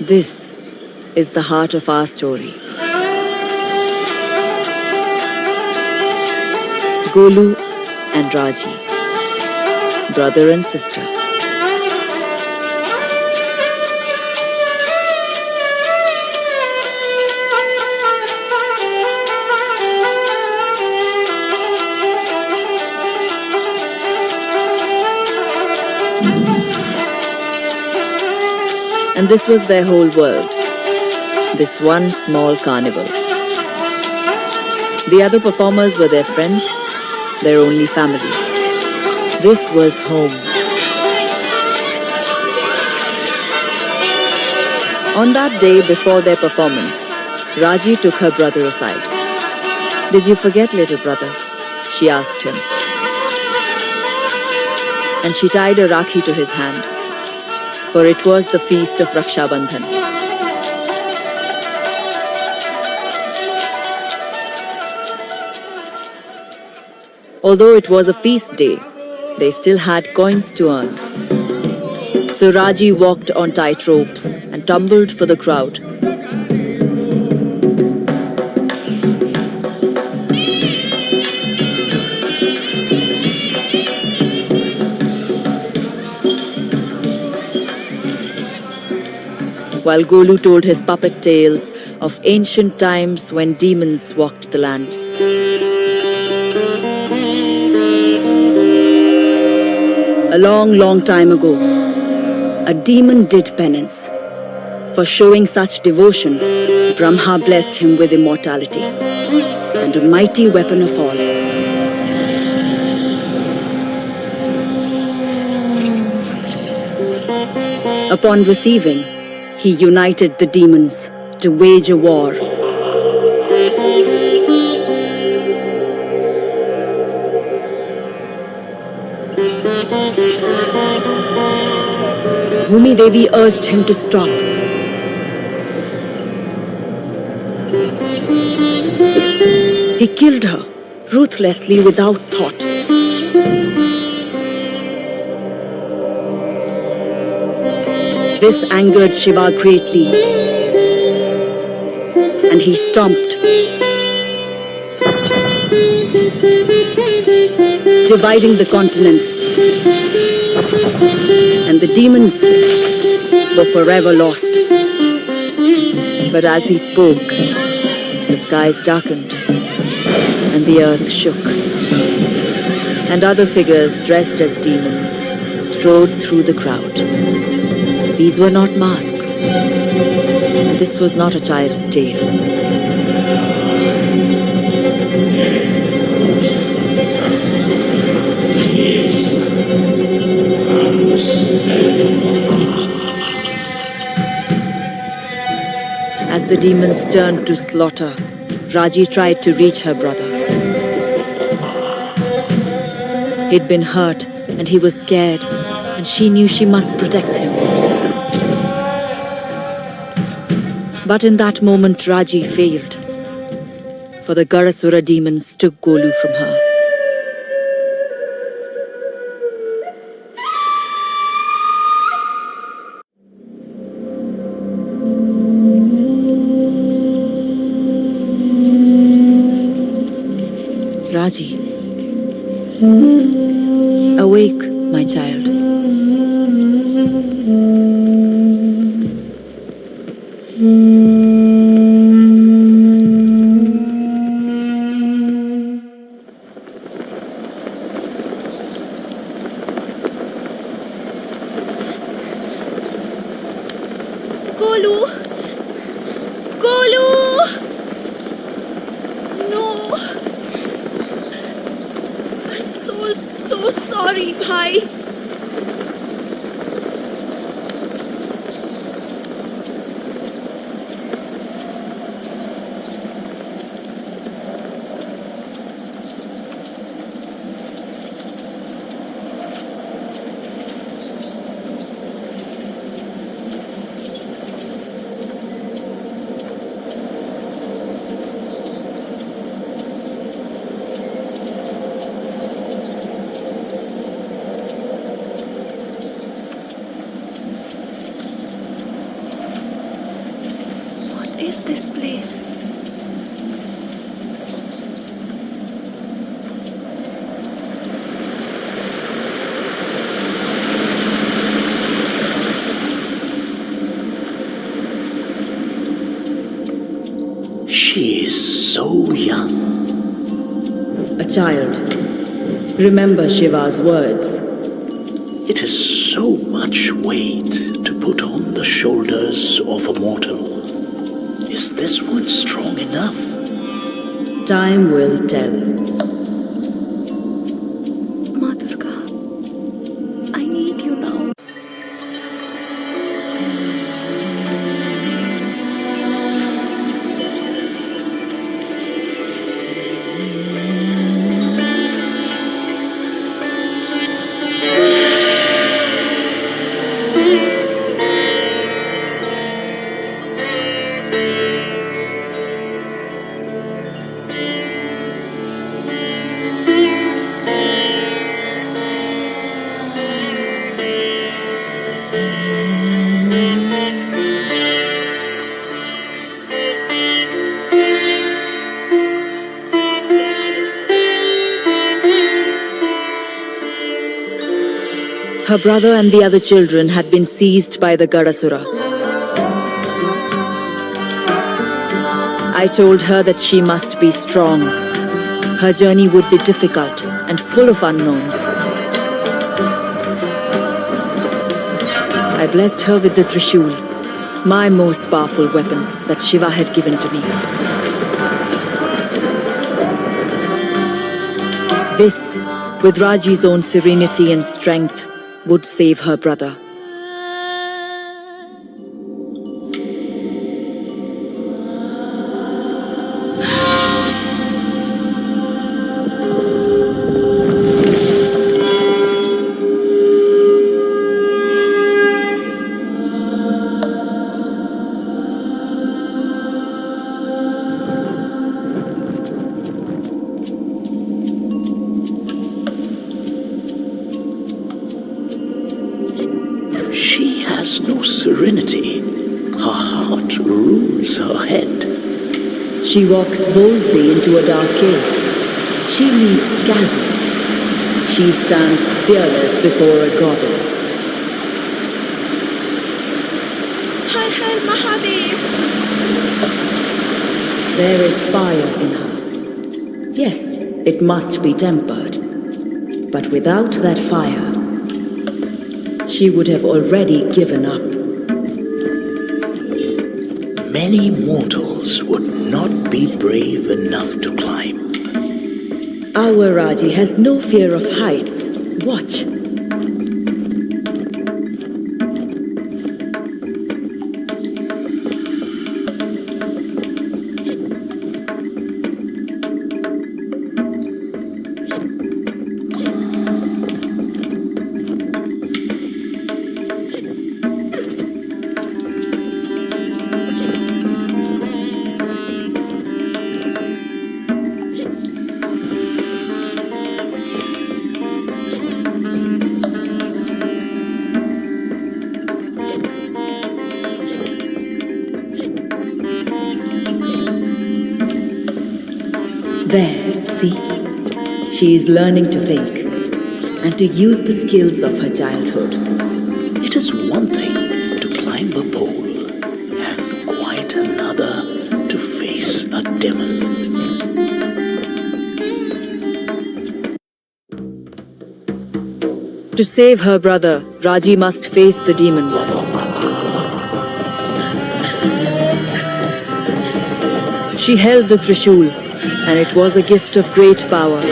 This is the heart of our story. Golu and Raji, brother and sister. And this was their whole world, this one small carnival. The other performers were their friends, their only family. This was home. On that day before their performance, Raji took her brother aside. "Did you forget, little brother?" she asked him. And she tied a rakhi to his hand, for it was the feast of Raksha Bandhan. Although it was a feast day, they still had coins to earn. So Raji walked on tight ropes and tumbled for the crowd. While Golu told his puppet tales of ancient times when demons walked the lands. A long, long time ago, a demon did penance. For showing such devotion, Brahma blessed him with immortality and a mighty weapon of all. Upon receiving, he united the demons to wage a war. Bhumi Devi urged him to stop. He killed her ruthlessly without thought. This angered Shiva greatly, and he stomped, dividing the continents, and the demons were forever lost. But as he spoke, the skies darkened, and the earth shook, and other figures dressed as demons strode through the crowd. These were not masks. This was not a child's tale. As the demons turned to slaughter, Raji tried to reach her brother. He'd been hurt and he was scared, and she knew she must protect him. But in that moment, Raji failed, for the Garasura demons took Golu from her. Raji, awake, my child. Golu! Golu! No! I'm so sorry, bhai. is this place? She is so young. A child. Remember Shiva's words. It is so much weight to put on the shoulders of a mortal. Is this one strong enough? Time will tell. Ma Durga, I need you now. Her brother and the other children had been seized by the Gadasura. I told her that she must be strong. Her journey would be difficult and full of unknowns. I blessed her with the Trishul, my most powerful weapon that Shiva had given to me. This, with Raji's own serenity and strength, would save her brother. She has no serenity. Her heart rules her head. She walks boldly into a dark cave. She leaps chasms. She stands fearless before a goddess. Har Har Mahadev! There is fire in her. Yes, it must be tempered. But without that fire, she would have already given up. Many mortals would not be brave enough to climb. Our Raji has no fear of heights. Watch. There, see? She is learning to think and to use the skills of her childhood. It is one thing to climb a pole and quite another to face a demon. To save her brother, Raji must face the demons. She held the Trishul, and it was a gift of great power.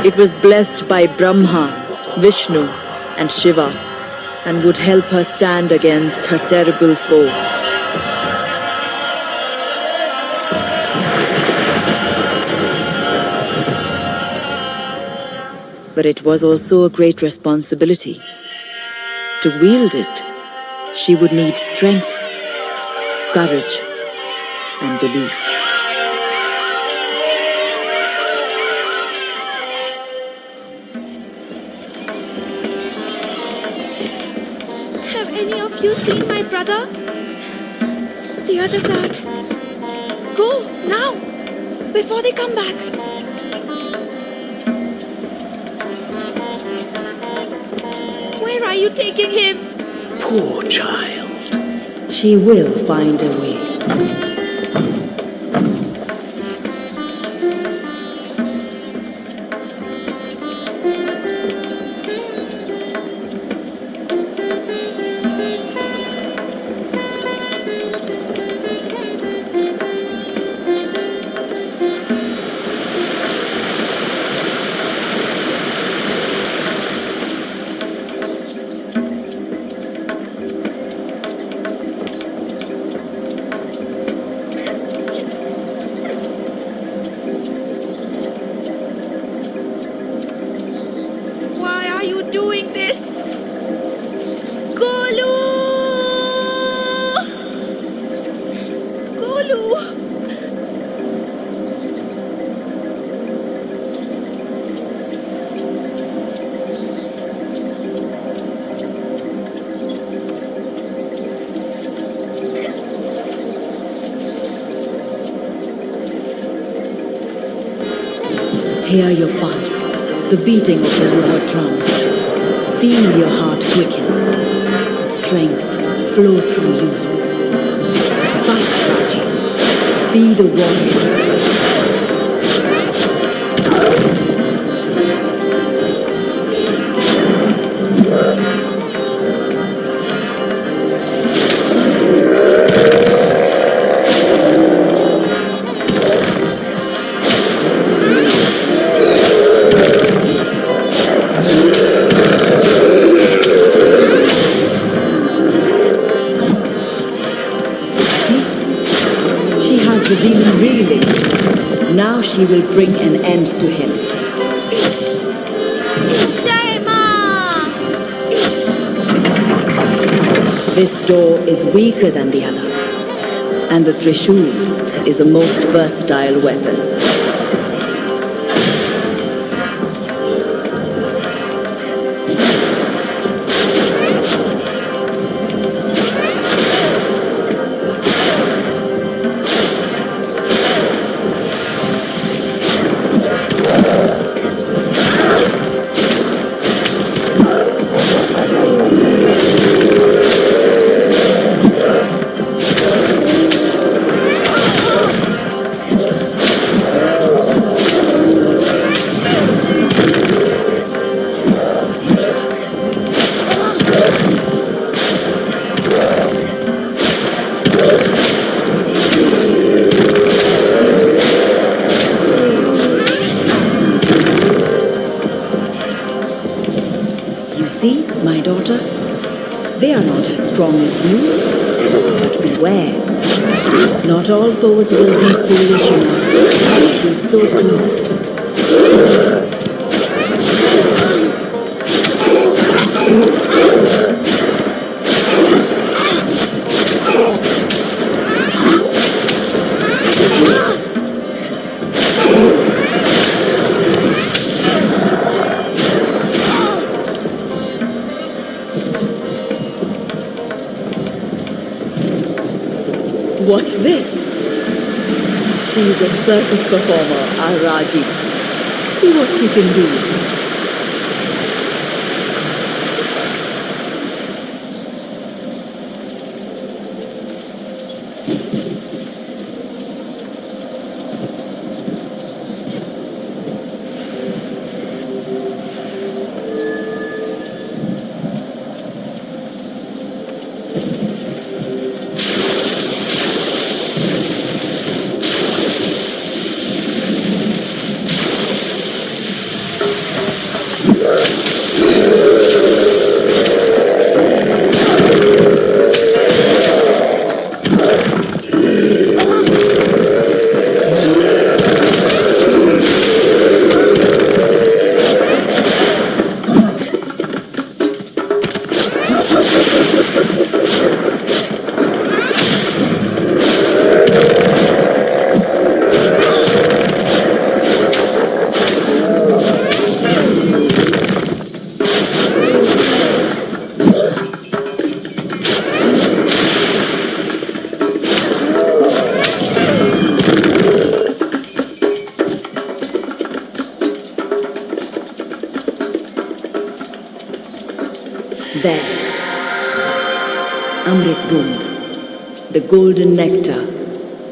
It was blessed by Brahma, Vishnu, and Shiva, and would help her stand against her terrible foe. But it was also a great responsibility. To wield it, she would need strength, courage, and belief. Have any of you seen my brother? The other guard. Go, now, before they come back. Where are you taking him? Poor child. She will find a way. Why are you doing this? Golu! Golu! Hear your pulse, the beating of the war drum. Feel your heart quicken, strength flow through you. Fight, Raji. Be the warrior. She has the demon reeling. Now she will bring an end to him. Jai Ma! This door is weaker than the other, and the Trishul is a most versatile weapon. You see, my daughter, they are not as strong as you, but beware. Not all foes will be foolish enough to make you so close. Watch this. She's a circus performer, our Raji. See what she can do. There. Amrit Bund, the golden nectar,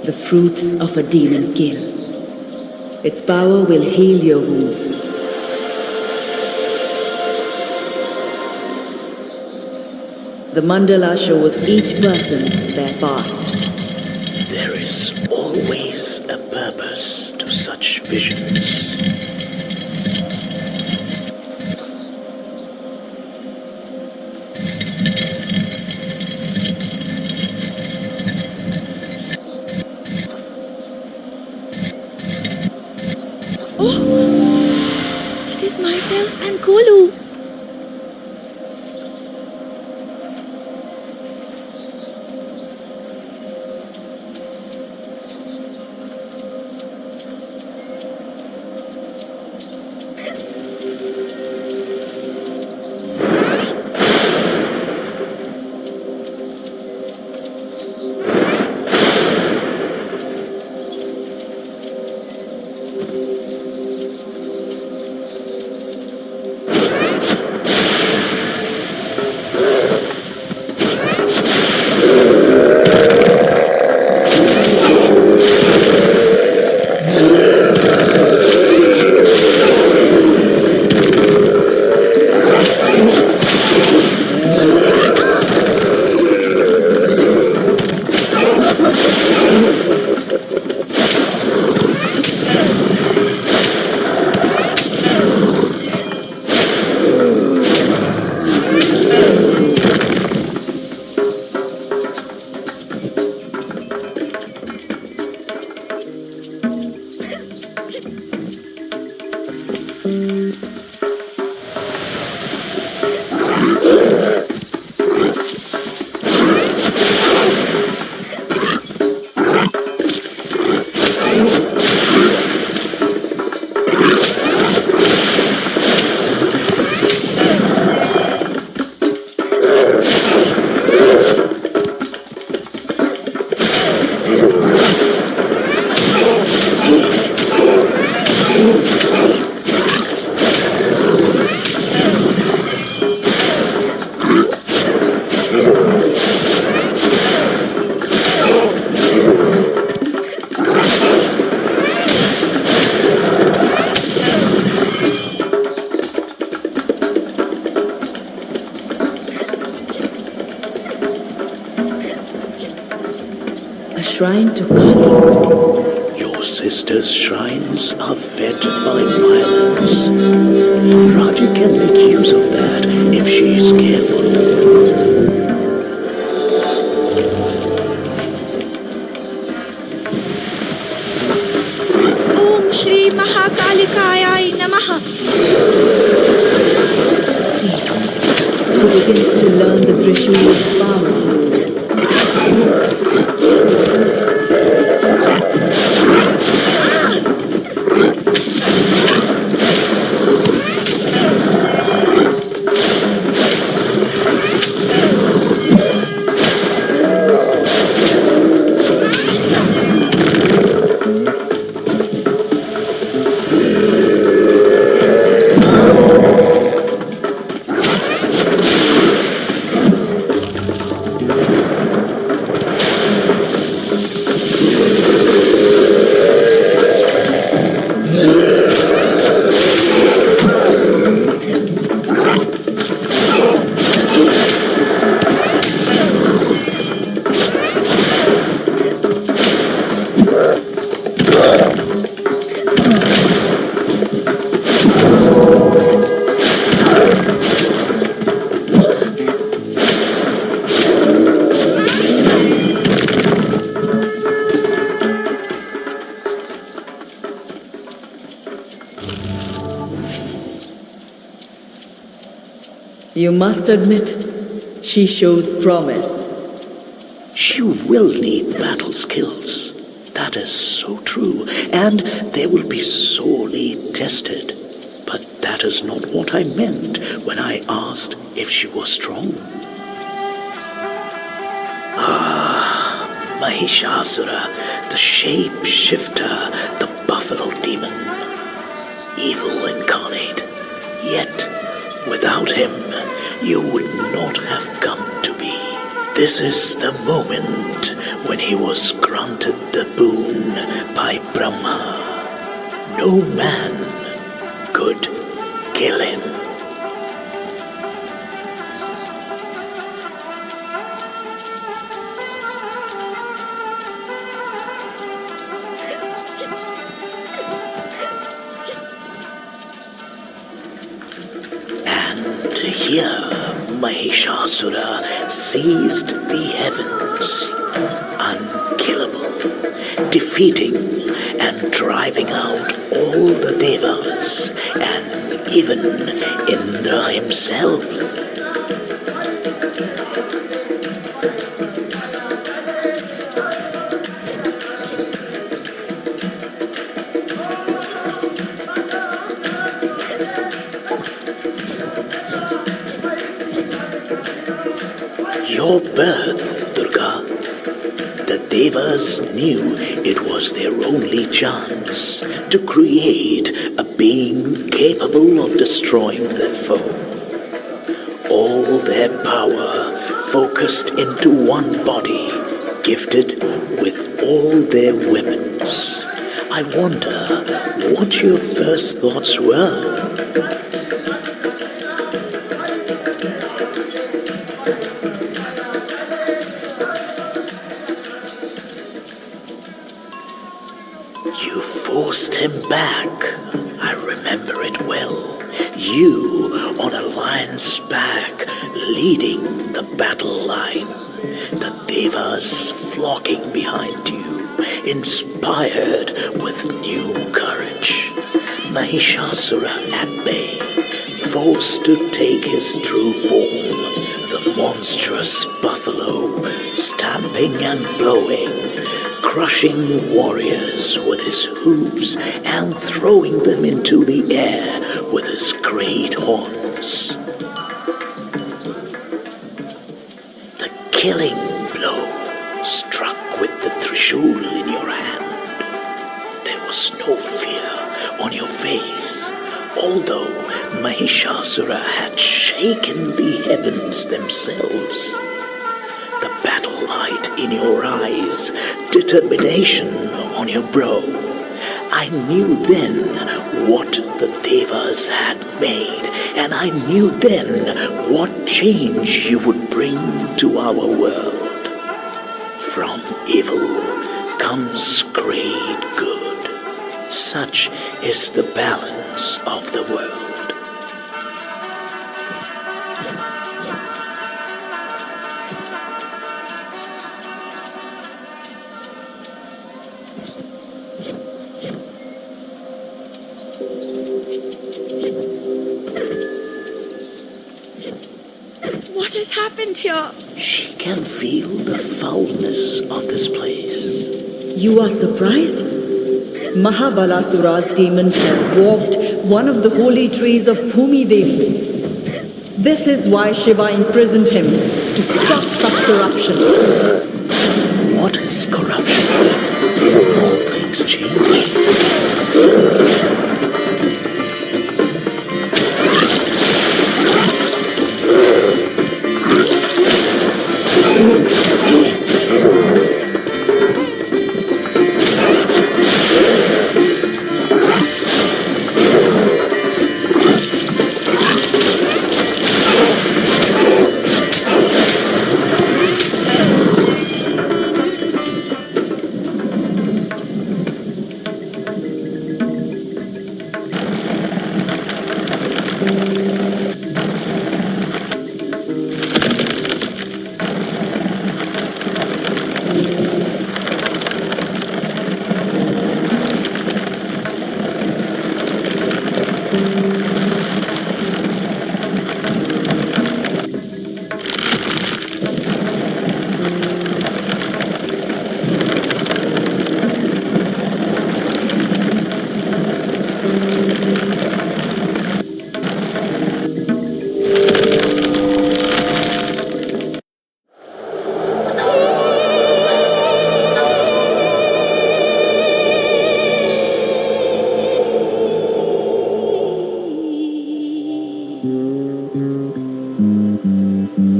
the fruits of a demon kill. Its power will heal your wounds. The mandala shows each person their past. There is always a purpose to such visions. Oh! It is myself and Kolu. Shrine to Kali. Your sister's shrines are fed by violence. Raji can make use of that if she's careful. Om Shri Mahakalikayai Namaha. She begins to learn the Trishul's power. You must admit, she shows promise. She will need battle skills. That is so true, and they will be sorely tested. But that is not what I meant when I asked if she was strong. Ah, Mahishasura, the shape-shifter, the buffalo demon. Evil incarnate. Yet, without him, you would not have come to be. This is the moment when he was granted the boon by Brahma. No man could kill him. Here, Mahishasura seized the heavens, unkillable, defeating and driving out all the devas and even Indra himself. Your birth, Durga. The Devas knew it was their only chance to create a being capable of destroying their foe. All their power focused into one body, gifted with all their weapons. I wonder what your first thoughts were. You forced him back. I remember it well. You on a lion's back, leading the battle line. The devas flocking behind you, inspired with new courage. Mahishasura at bay, forced to take his true form. The monstrous buffalo, stamping and blowing, crushing warriors with his hooves and throwing them into the air with his great horns. The killing blow struck with the trishul in your hand. There was no fear on your face, although Mahishasura had shaken the heavens themselves. The battle light in your eyes, determination on your brow. I knew then what the devas had made, and I knew then what change you would bring to our world. From evil comes great good. Such is the balance of the world. What has happened here? She can feel the foulness of this place. You are surprised? Mahabalasura's demons have walked one of the holy trees of Bhumi Devi. This is why Shiva imprisoned him, to stop such corruption. What is corruption? All things change.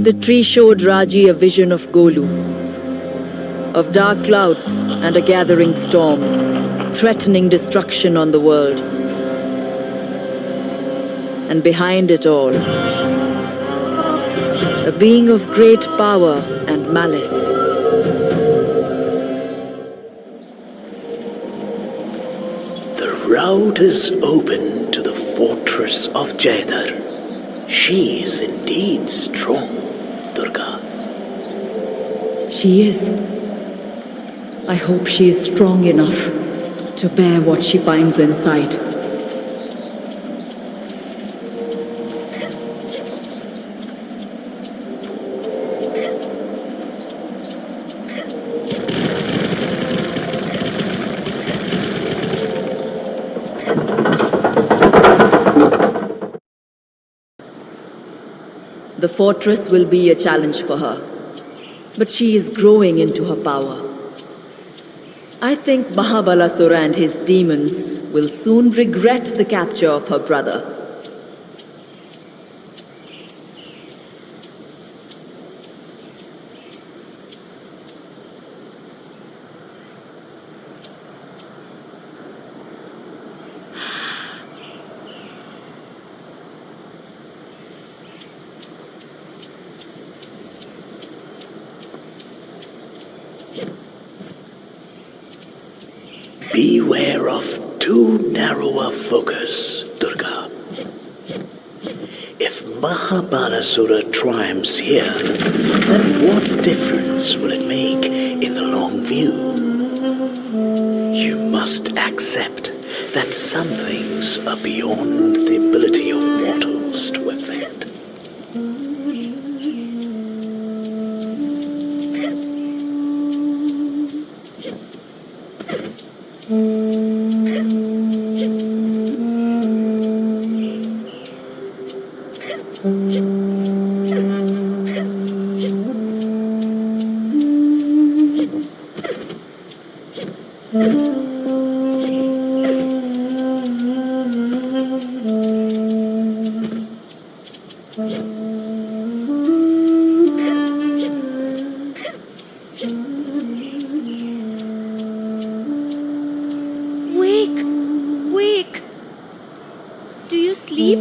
The tree showed Raji a vision of Golu, of dark clouds and a gathering storm, threatening destruction on the world. And behind it all, a being of great power and malice. The route is open to the fortress of Jaidar. She is indeed strong, Durga. She is. I hope she is strong enough to bear what she finds inside. The fortress will be a challenge for her, but she is growing into her power. I think Mahabalasura and his demons will soon regret the capture of her brother. Beware of too narrow a focus, Durga. If Mahabalasura triumphs here, then what difference will it make in the long view? You must accept that some things are beyond the ability of mortals to effect. Wake! Wake! Do you sleep?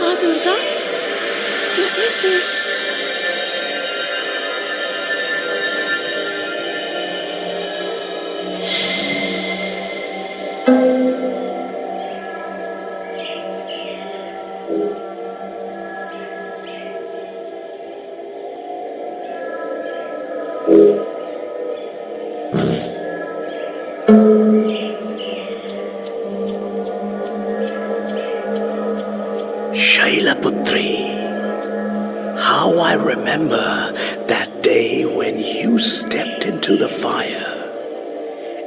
Ma Durga? What is this? Shailaputri, how I remember that day when you stepped into the fire,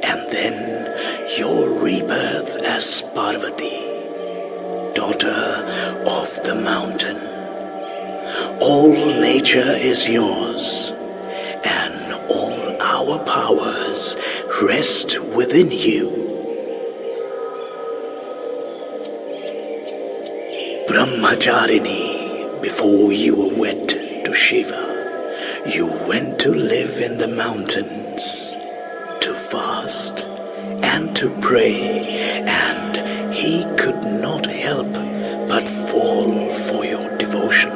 and then your rebirth as Parvati, daughter of the mountain. All nature is yours, and all our powers rest within you. Brahmacharini, before you were wed to Shiva, you went to live in the mountains, to fast and to pray, and he could not help but fall for your devotion.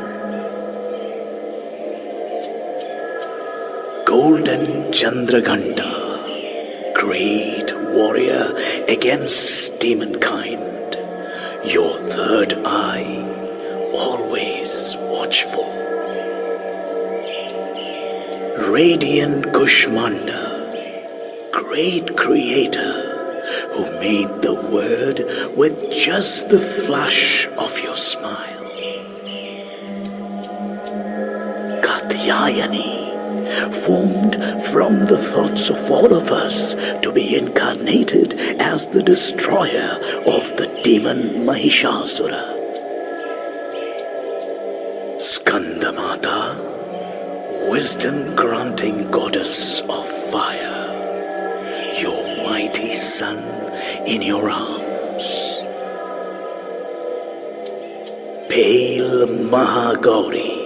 Golden Chandraghanta, great warrior against demonkind, your third eye, always watchful. Radiant Kushmanda, great creator, who made the word with just the flash of your smile. Katyayani, formed from the thoughts of all of us to be incarnated as the destroyer of the demon Mahishasura. Skandamata, wisdom-granting goddess of fire, your mighty son in your arms. Pale Mahagauri,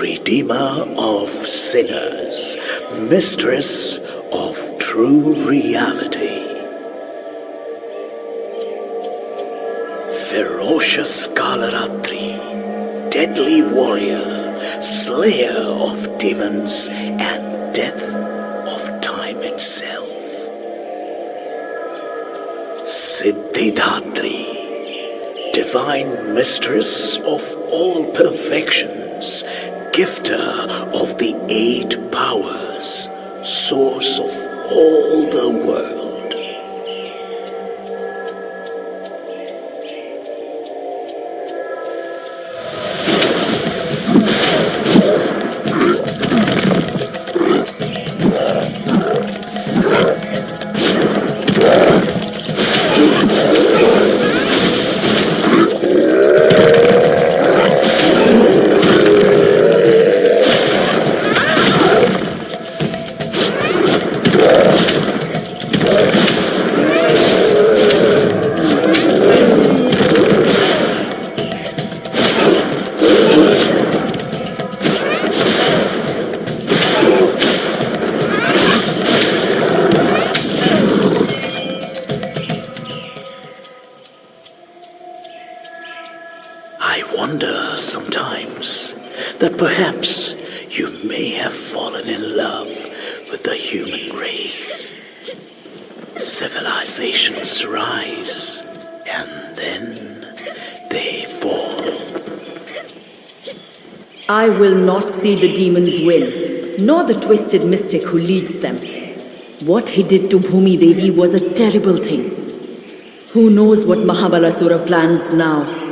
redeemer of sinners, mistress of true reality. Ferocious Kalaratri, deadly warrior, slayer of demons and death of time itself. Siddhidatri, divine mistress of all perfections, gifter of the 8 powers, source of all the world. I wonder sometimes that perhaps you may have fallen in love with the human race. Civilizations rise, and then they fall. I will not see the demons win, nor the twisted mystic who leads them. What he did to Bhumi Devi was a terrible thing. Who knows what Mahabalasura plans now?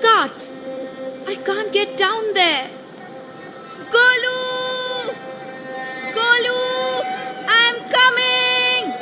guards. I can't get down there. Golu! Golu! I'm coming!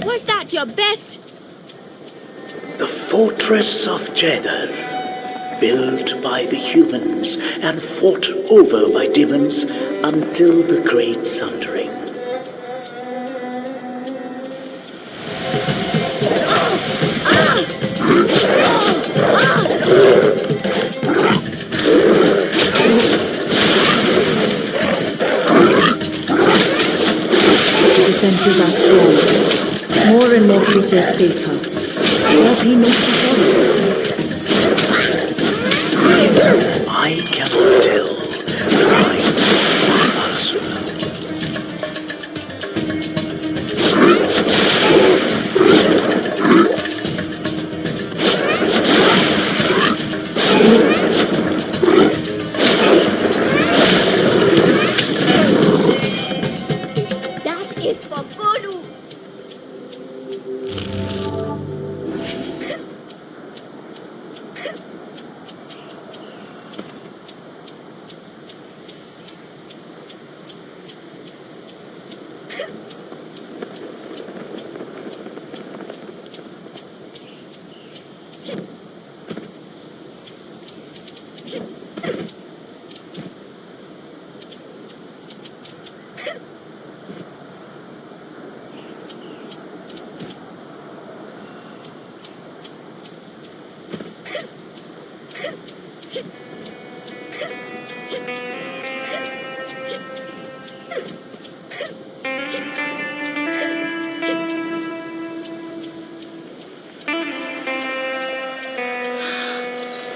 Was that your best? The fortress of Jeddah, built by the humans and fought over by demons until the Great Sundering. The defenses are strong. More and more creatures face her. Does he know the I cannot tell the mind of Asura. That is for Golu.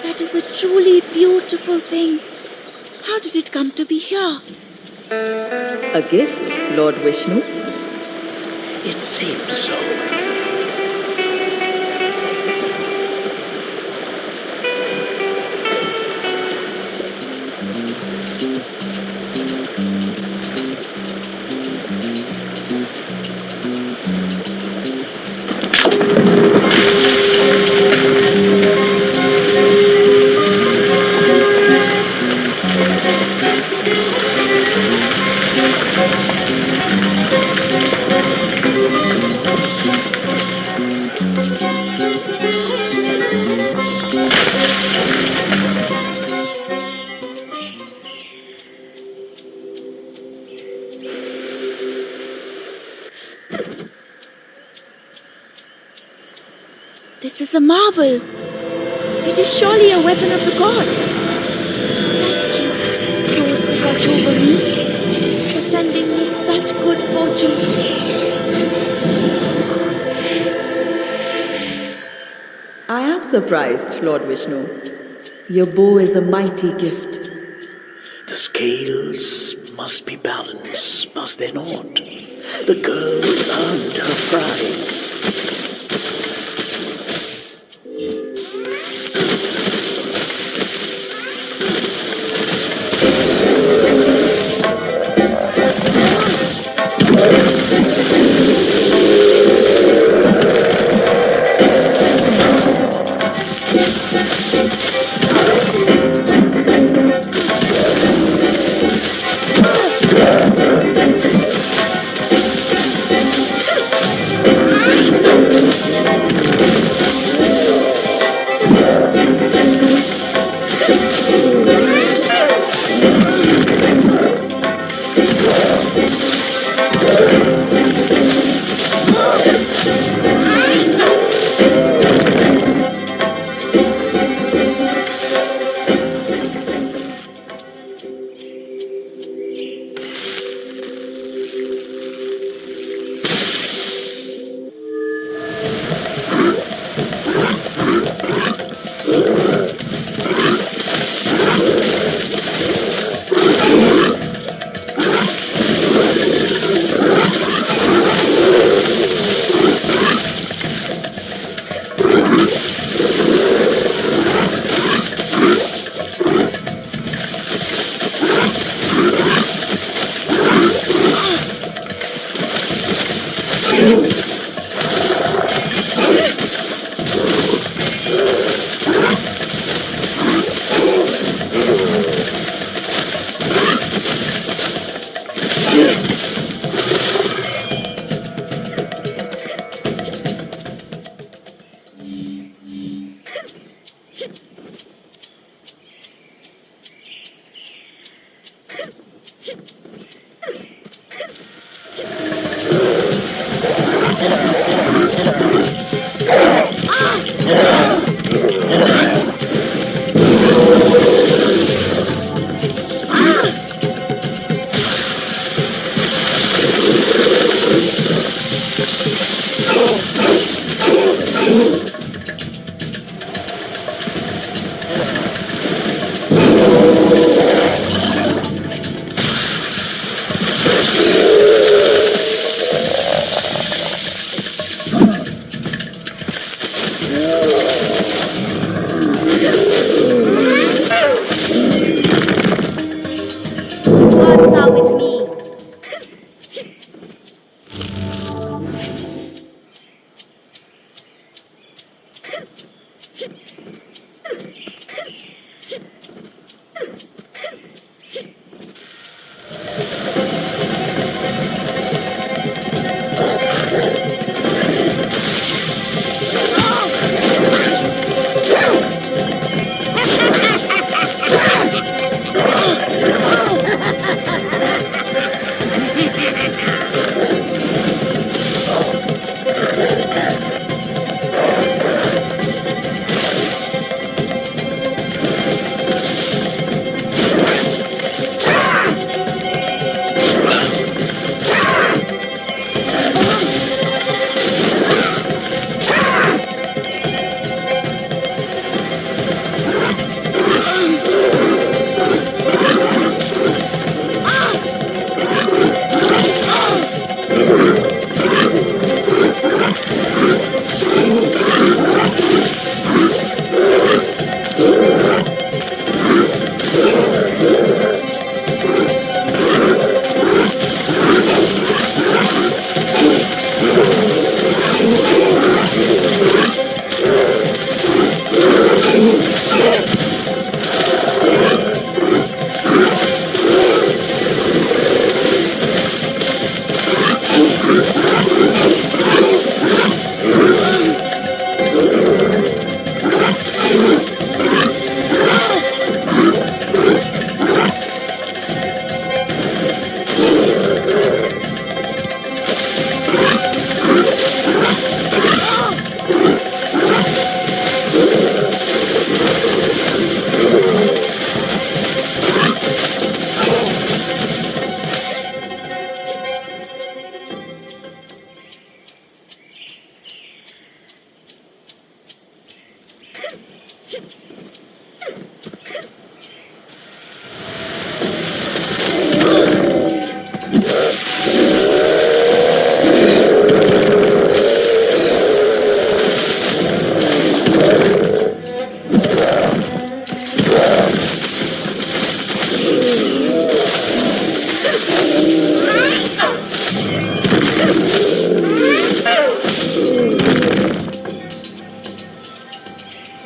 That is a truly beautiful thing. How did it come to be here? A gift, Lord Vishnu? It seems so. This is a marvel. It is surely a weapon of the gods. Thank you, those who watch over me, for sending me such good fortune. I am surprised, Lord Vishnu. Your bow is a mighty gift. The scales must be balanced, must they not? The girl earned her prize. Gods are with me.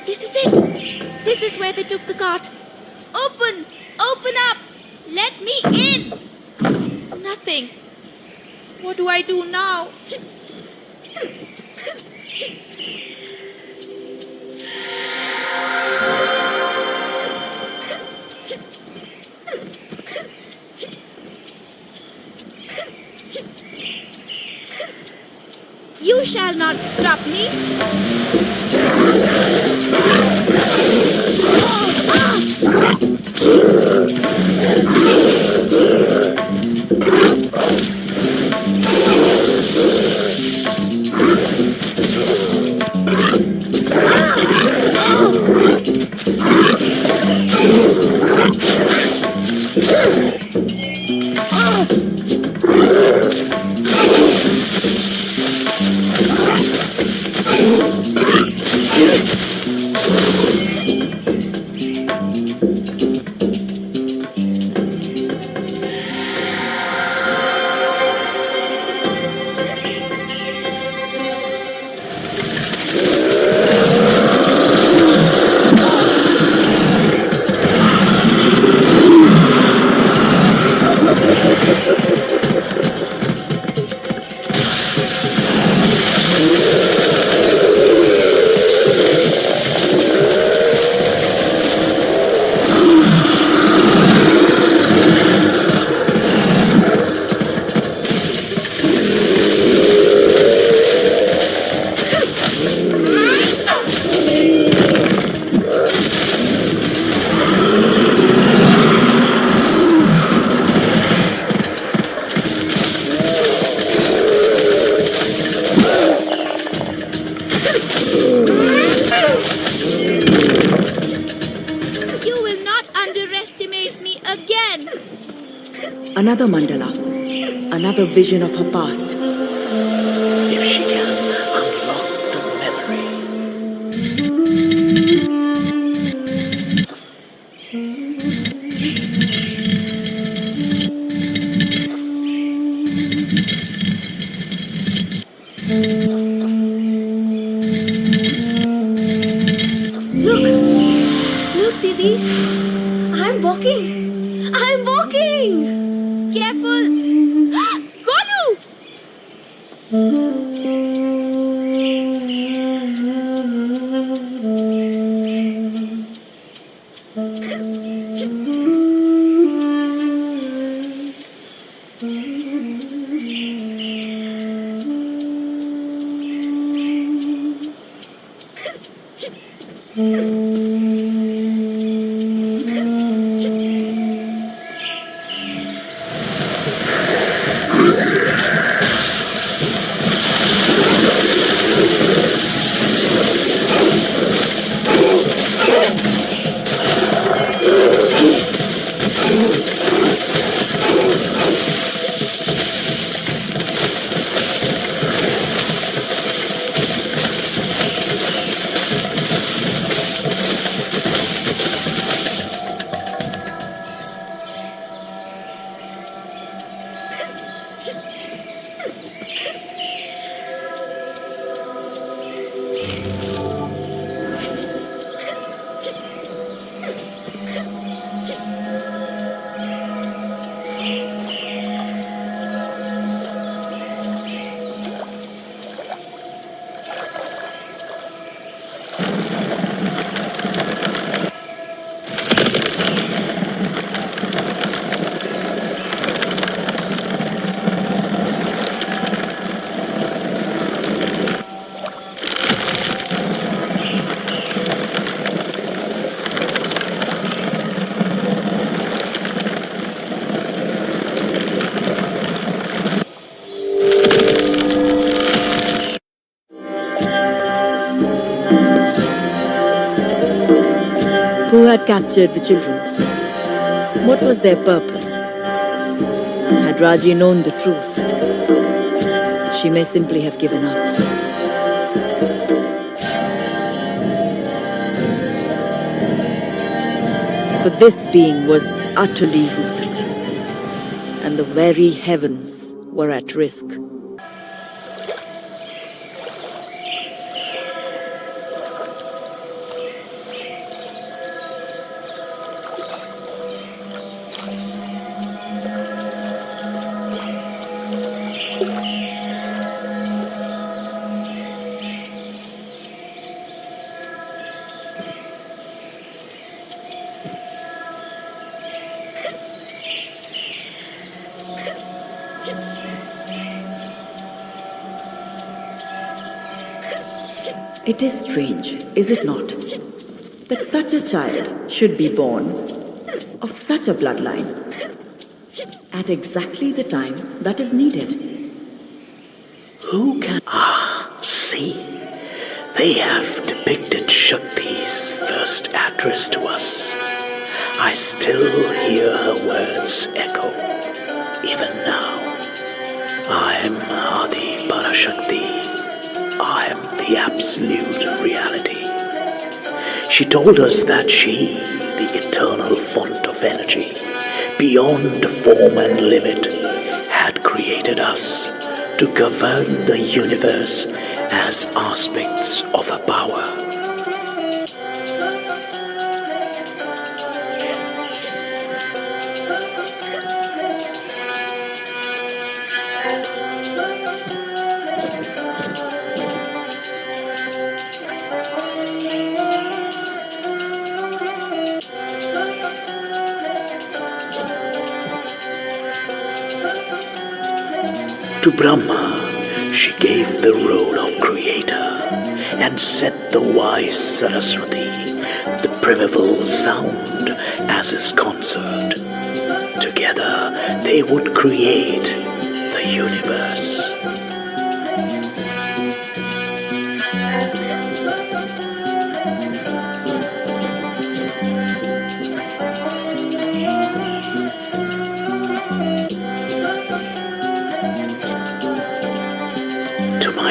This is it. This is where they took the cart. Open! Open up! Let me in! Nothing. What do I do now? You shall not stop me. Another mandala, another vision of her past. If she can unlock the memory. Look, Didi. I'm walking. I'm walking. Careful. Golu! Who had captured the children? What was their purpose? Had Raji known the truth, she may simply have given up. For this being was utterly ruthless, and the very heavens were at risk. It is strange, is it not, that such a child should be born of such a bloodline at exactly the time that is needed. Who can... see. They have depicted Shakti's first address to us. I still hear her words echo, even now. I am Adi Parashakti. I am the absolute reality. She told us that she, the eternal font of energy, beyond form and limit, had created us to govern the universe as aspects of her power. To Brahma, she gave the role of creator and set the wise Saraswati, the primeval sound, as his consort. Together, they would create the universe.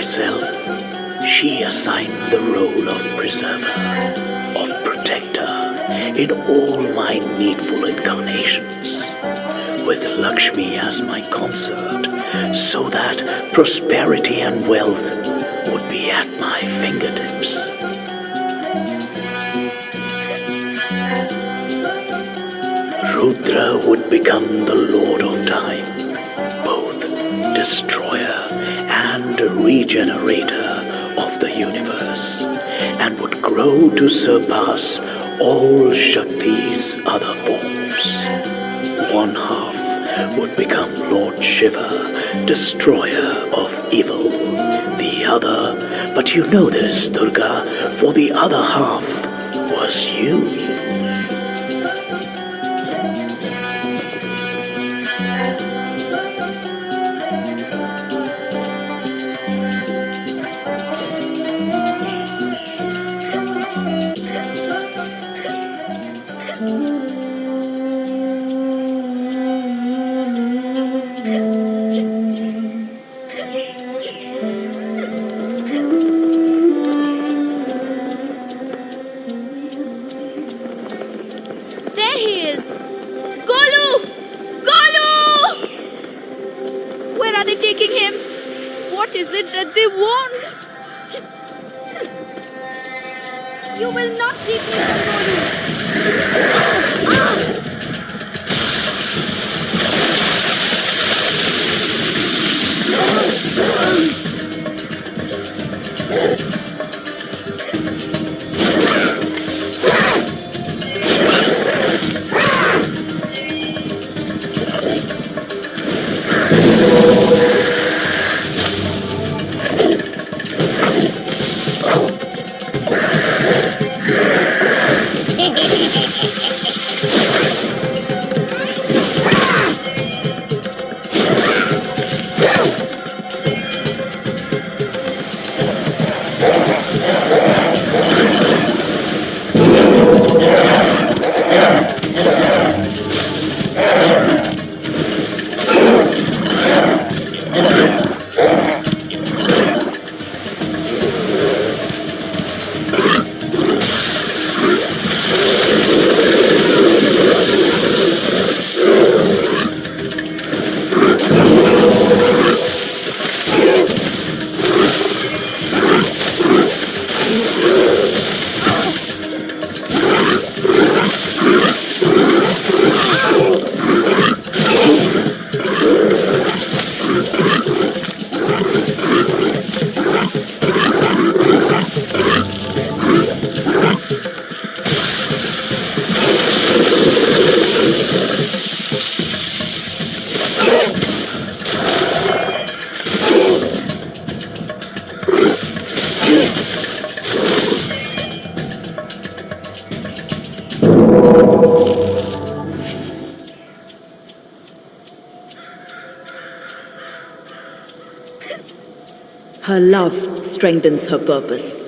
herself, she assigned the role of preserver, of protector, in all my needful incarnations, with Lakshmi as my consort, so that prosperity and wealth would be at my fingertips. Rudra would become the Lord of Time, both destroyer and regenerator of the universe, and would grow to surpass all Shakti's other forms. One half would become Lord Shiva, destroyer of evil. The other, but you know this, Durga, for the other half was you. There he is! Golu! Golu! Where are they taking him? What is it that they want? You will not take me from Golu! Her love strengthens her purpose.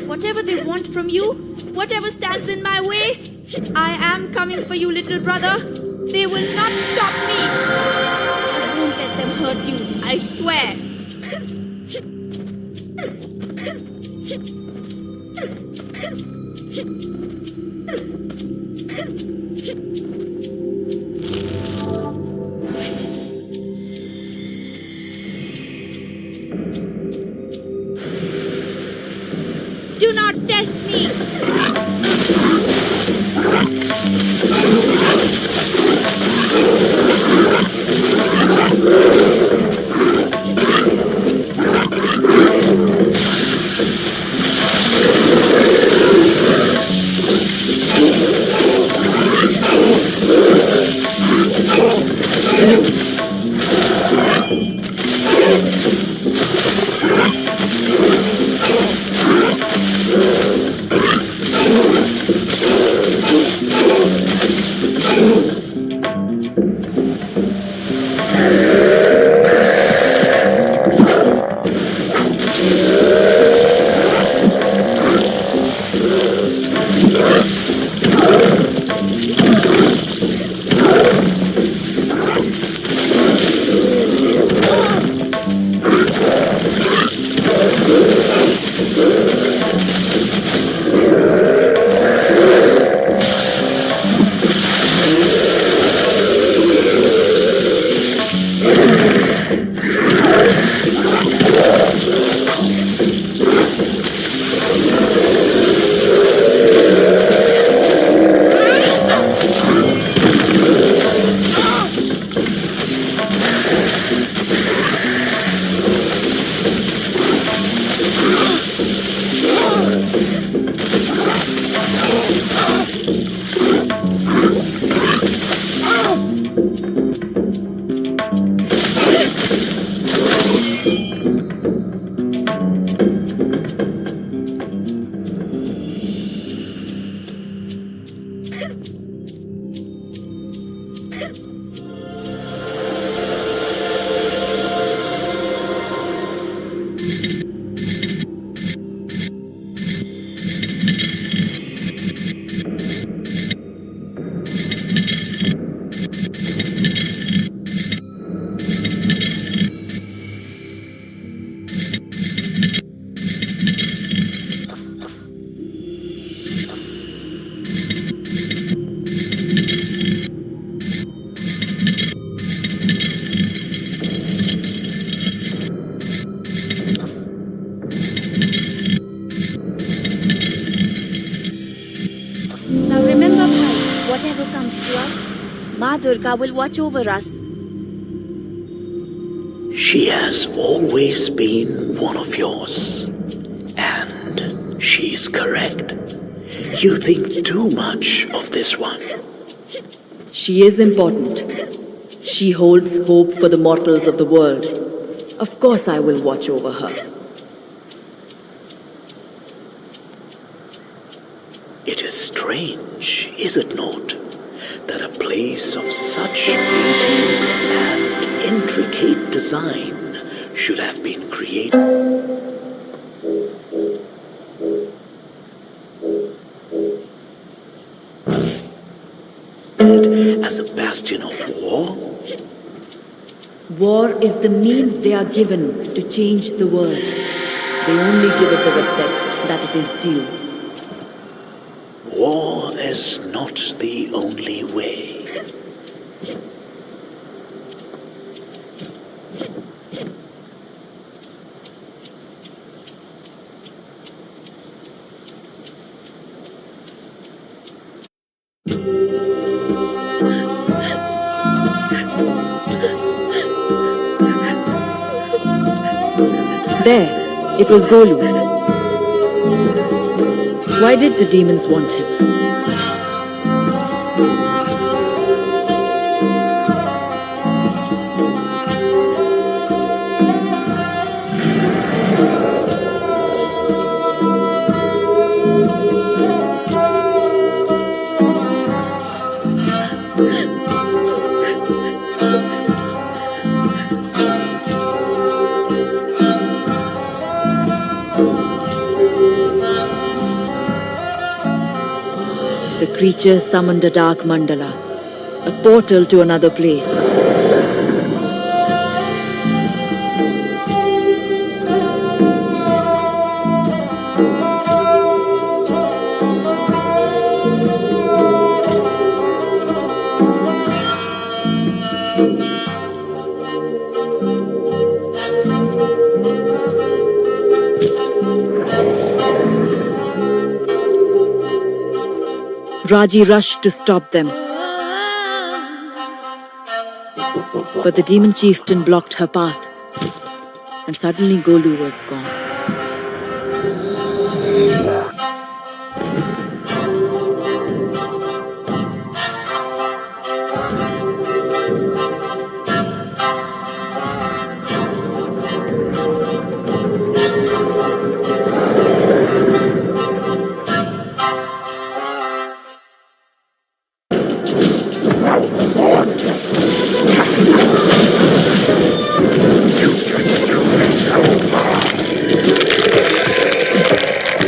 Whatever they want from you, whatever stands in my way, I am coming for you, little brother. They will not stop me. I won't let them hurt you, I swear. Do not test me! Now remember, Bhai, whatever comes to us, Ma Durga will watch over us. She has always been one of yours. And she's correct. You think too much of this one. She is important. She holds hope for the mortals of the world. Of course I will watch over her. It is strange, is it not, that a place of such beauty and intricate design should have been created as a bastion of war? War is the means they are given to change the world. They only give it the respect that it is due. War is not the only way. There, it was Golu. Why did the demons want him? creature summoned a dark mandala, a portal to another place. Raji rushed to stop them, but the demon chieftain blocked her path, and suddenly Golu was gone.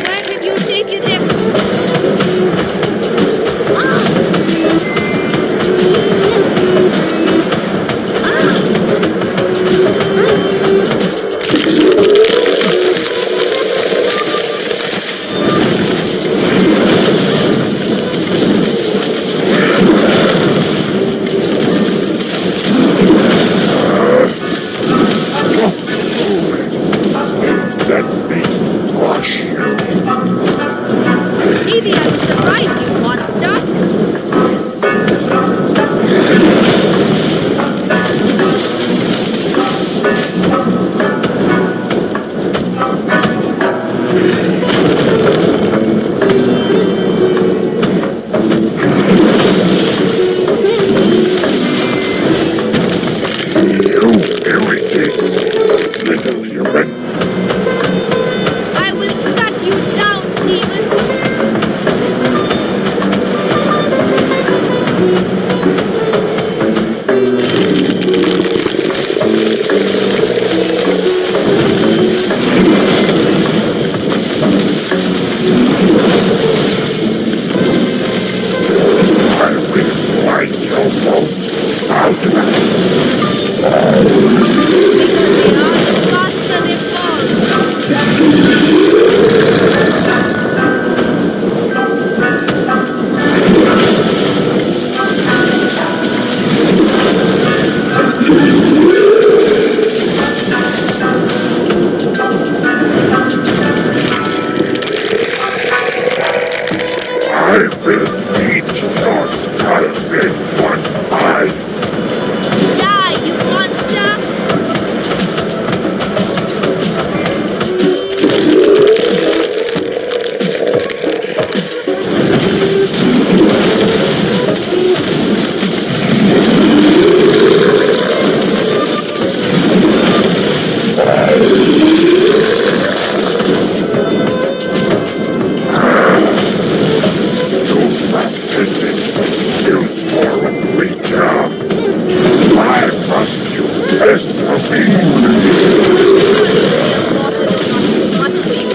Where have you taken him? Let me squash you. Maybe I will surprise you, monster. You irritate little human. I will cut you down, demon. I will wipe your bones out of Because they are the faster they fall. I will eat your skull in one bite. Die, you monster! Use more of me, job. I must you best for me. Water is not too much for you.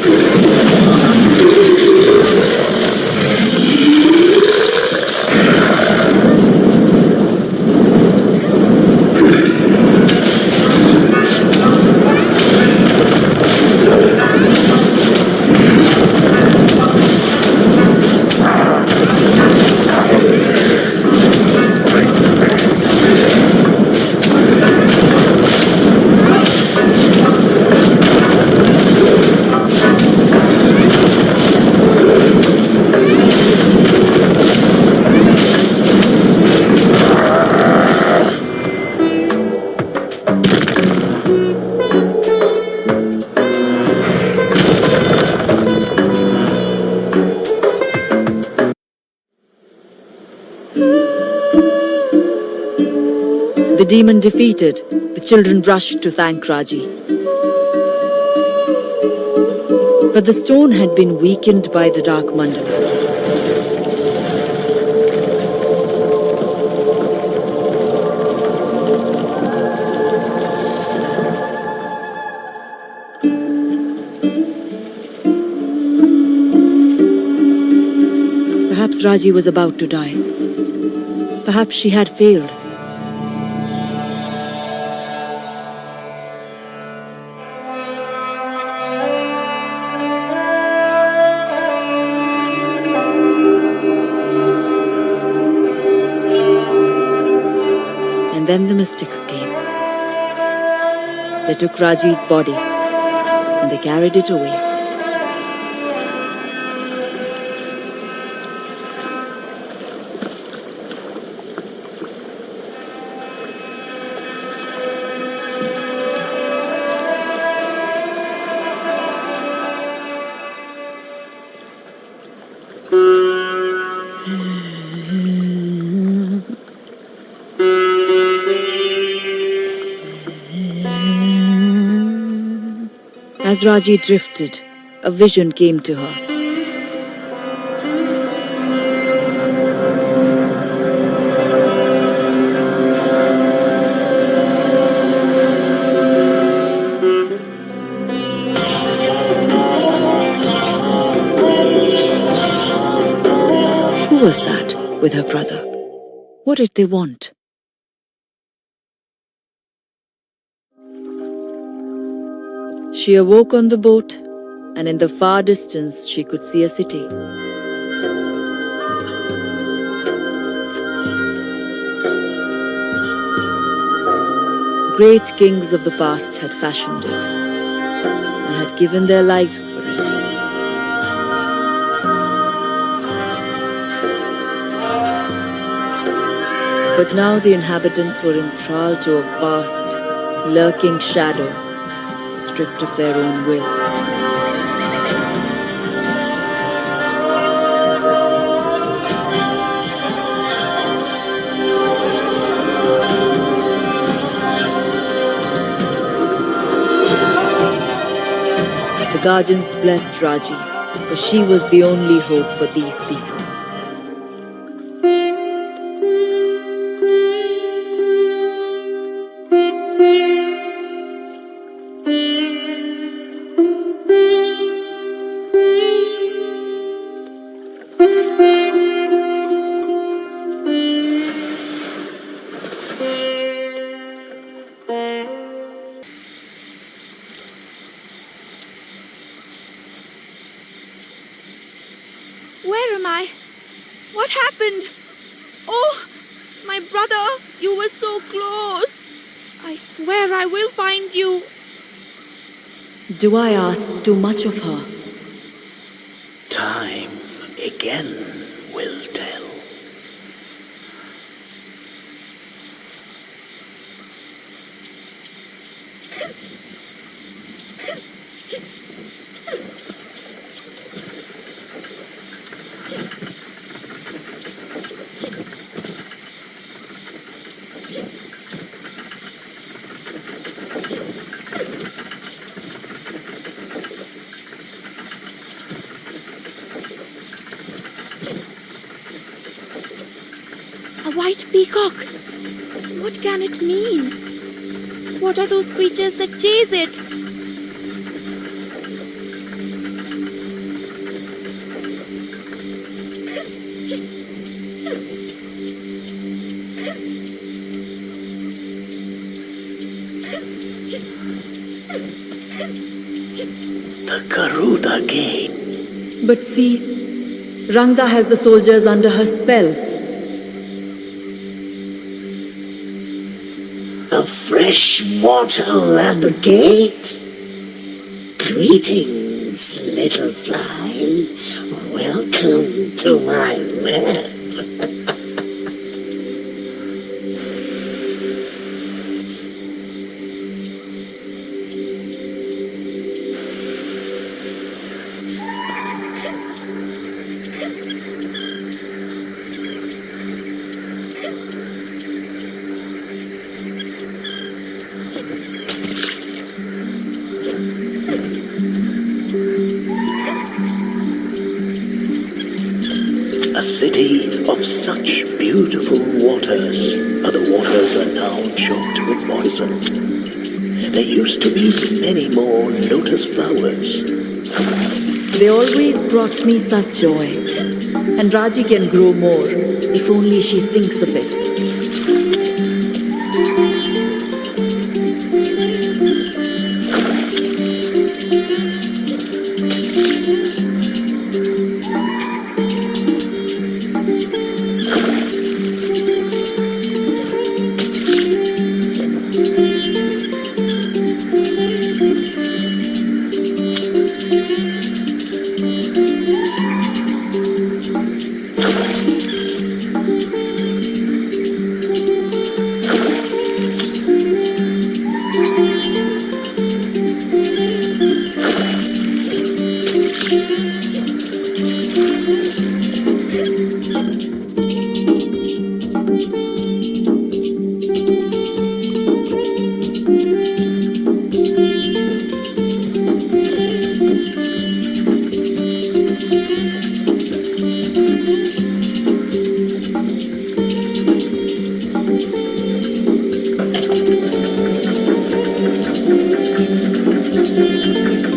The demon defeated, the children rushed to thank Raji. But the stone had been weakened by the dark mandala. Perhaps Perhaps Raji was about to die. Perhaps she had failed. And then the mystics came. They took Raji's body and they carried it away. As Raji drifted, a vision came to her. Who was that with her brother? What did they want? She awoke on the boat, and in the far distance she could see a city. Great kings of the past had fashioned it and had given their lives for it. But now the inhabitants were enthralled to a vast, lurking shadow, stripped of their own will. The guardians blessed Raji, for she was the only hope for these people. Where am I? What happened? Oh, my brother, you were so close. I swear I will find you. Do I ask too much of her? Time again will tell. A white peacock. What can it mean? What are those creatures that chase it? The Garuda Gate. But see, Rangda has the soldiers under her spell. A fresh mortal at the gate. Greetings, little fly. Welcome to my web. A city of such beautiful waters, but the waters are now choked with poison. There used to be many more lotus flowers. They always brought me such joy. And Raji can grow more, if only she thinks of it.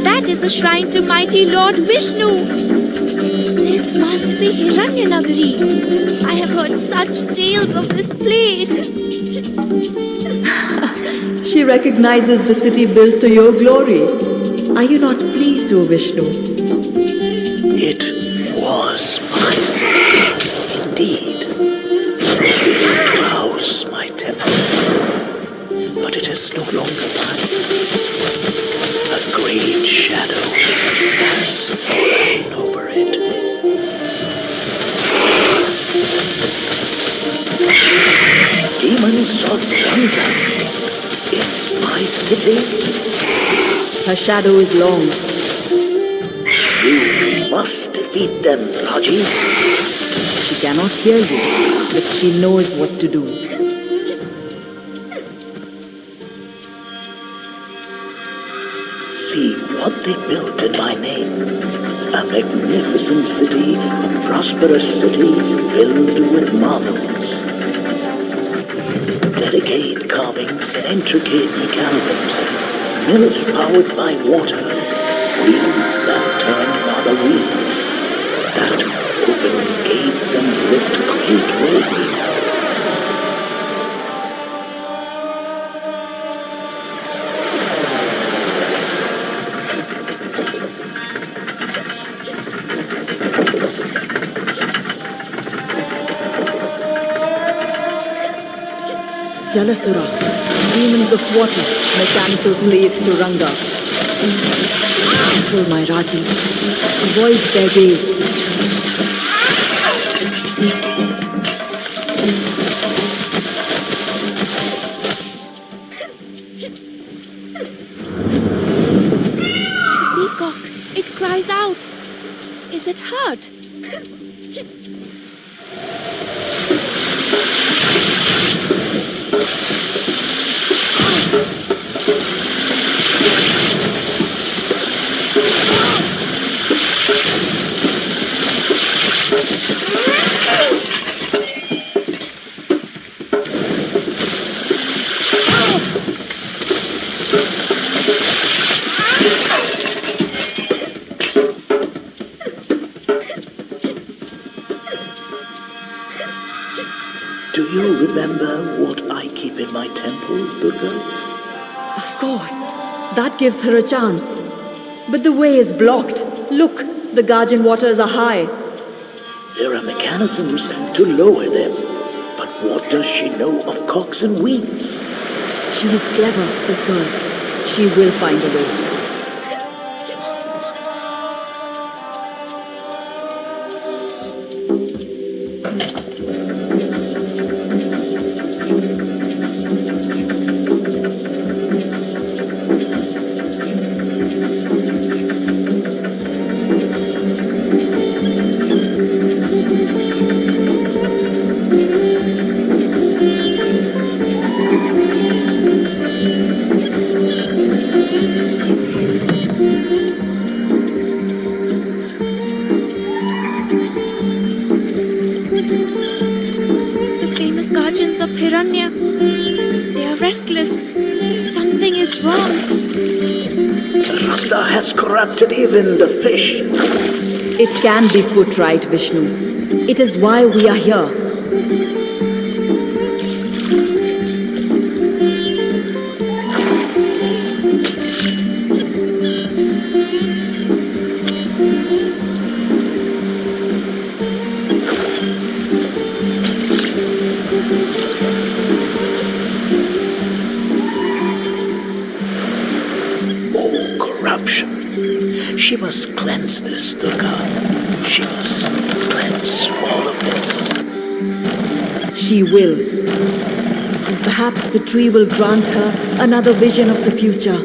That is a shrine to mighty Lord Vishnu. This must be Hiranyanagari. I have heard such tales of this place. She recognizes the city built to your glory. Are you not pleased, O Vishnu? It was my city, indeed. Built to house my temple. But it is no longer mine. A great shadow has fallen over it. Demons of thunder in my city. Her shadow is long. You must defeat them, Raji. She cannot hear you, but she knows what to do. See what they built in my name. A magnificent city, a prosperous city filled with marvels. Delicate carvings and intricate mechanisms, mills powered by water, wheels that turn other wheels, that open gates and lift great weights. Jalasura, demons of water, mechanical slaves to Ranga. Careful, my Raji. Avoid their gaze. Peacock, it cries out. Is it hurt? Do you remember what I keep in my temple, Durga? Of course, that gives her a chance. But the way is blocked. Look, the Guardian waters are high. There are mechanisms to lower them. But what does she know of cogs and wheels? She is clever, this girl. She will find a way. Guardians of Hiranya. They are restless. Something is wrong. Ranga has corrupted even the fish. It can be put right, Vishnu. It is why we are here. More corruption. She must cleanse this, Durga. She must cleanse all of this. She will. Perhaps the tree will grant her another vision of the future.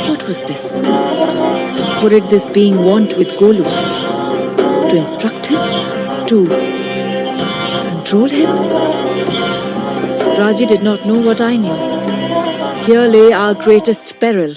What was this? What did this being want with Golu? To instruct him? To control him? Raji did not know what I knew. Here lay our greatest peril.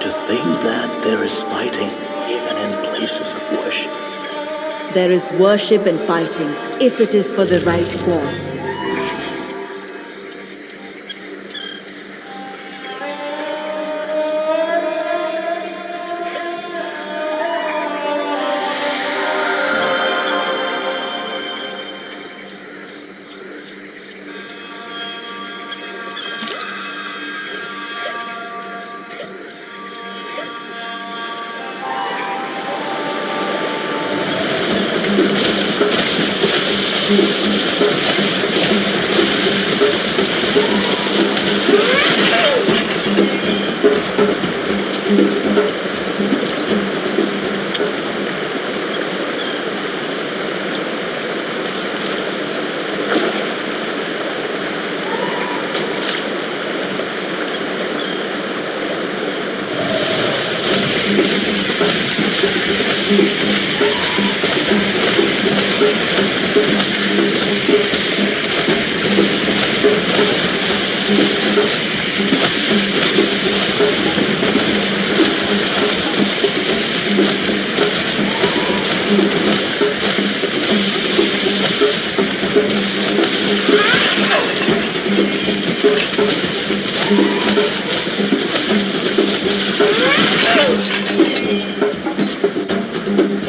To think that there is fighting even in places of worship. There is worship and fighting, if it is for the right cause.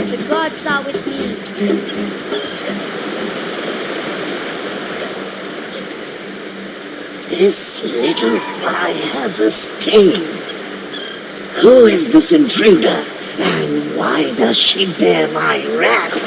The gods are with me. This little fly has a sting. Who is this intruder? And why does she dare my wrath?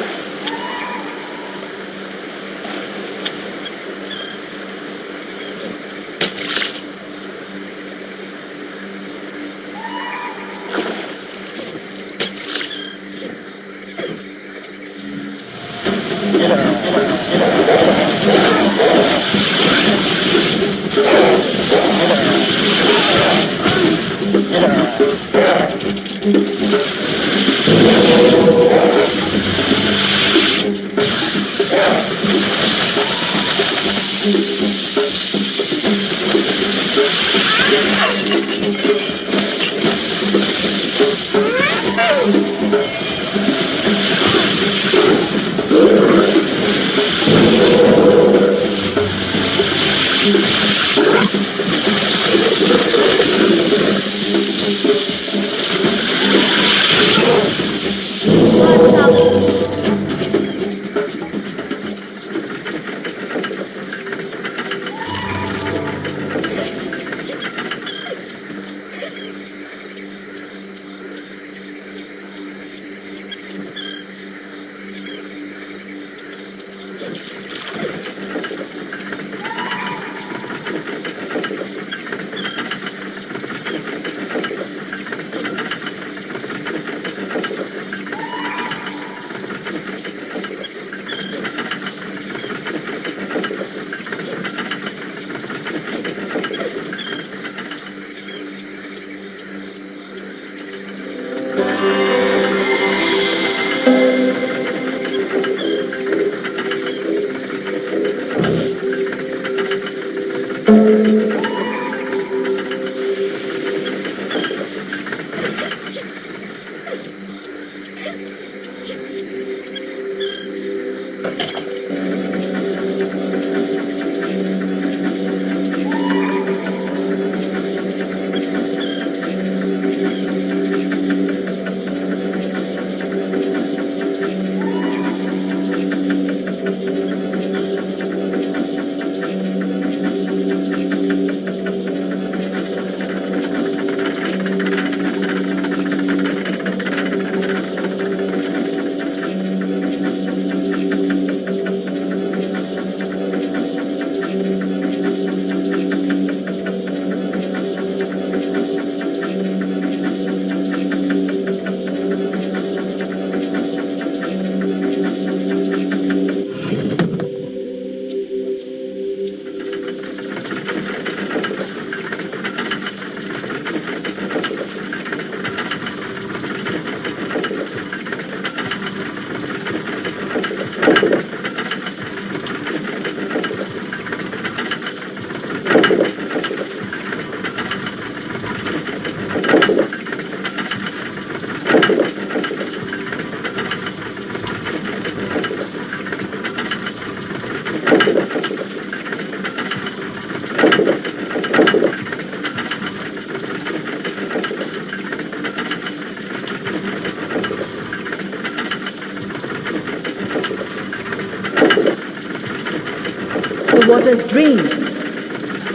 The water's drained.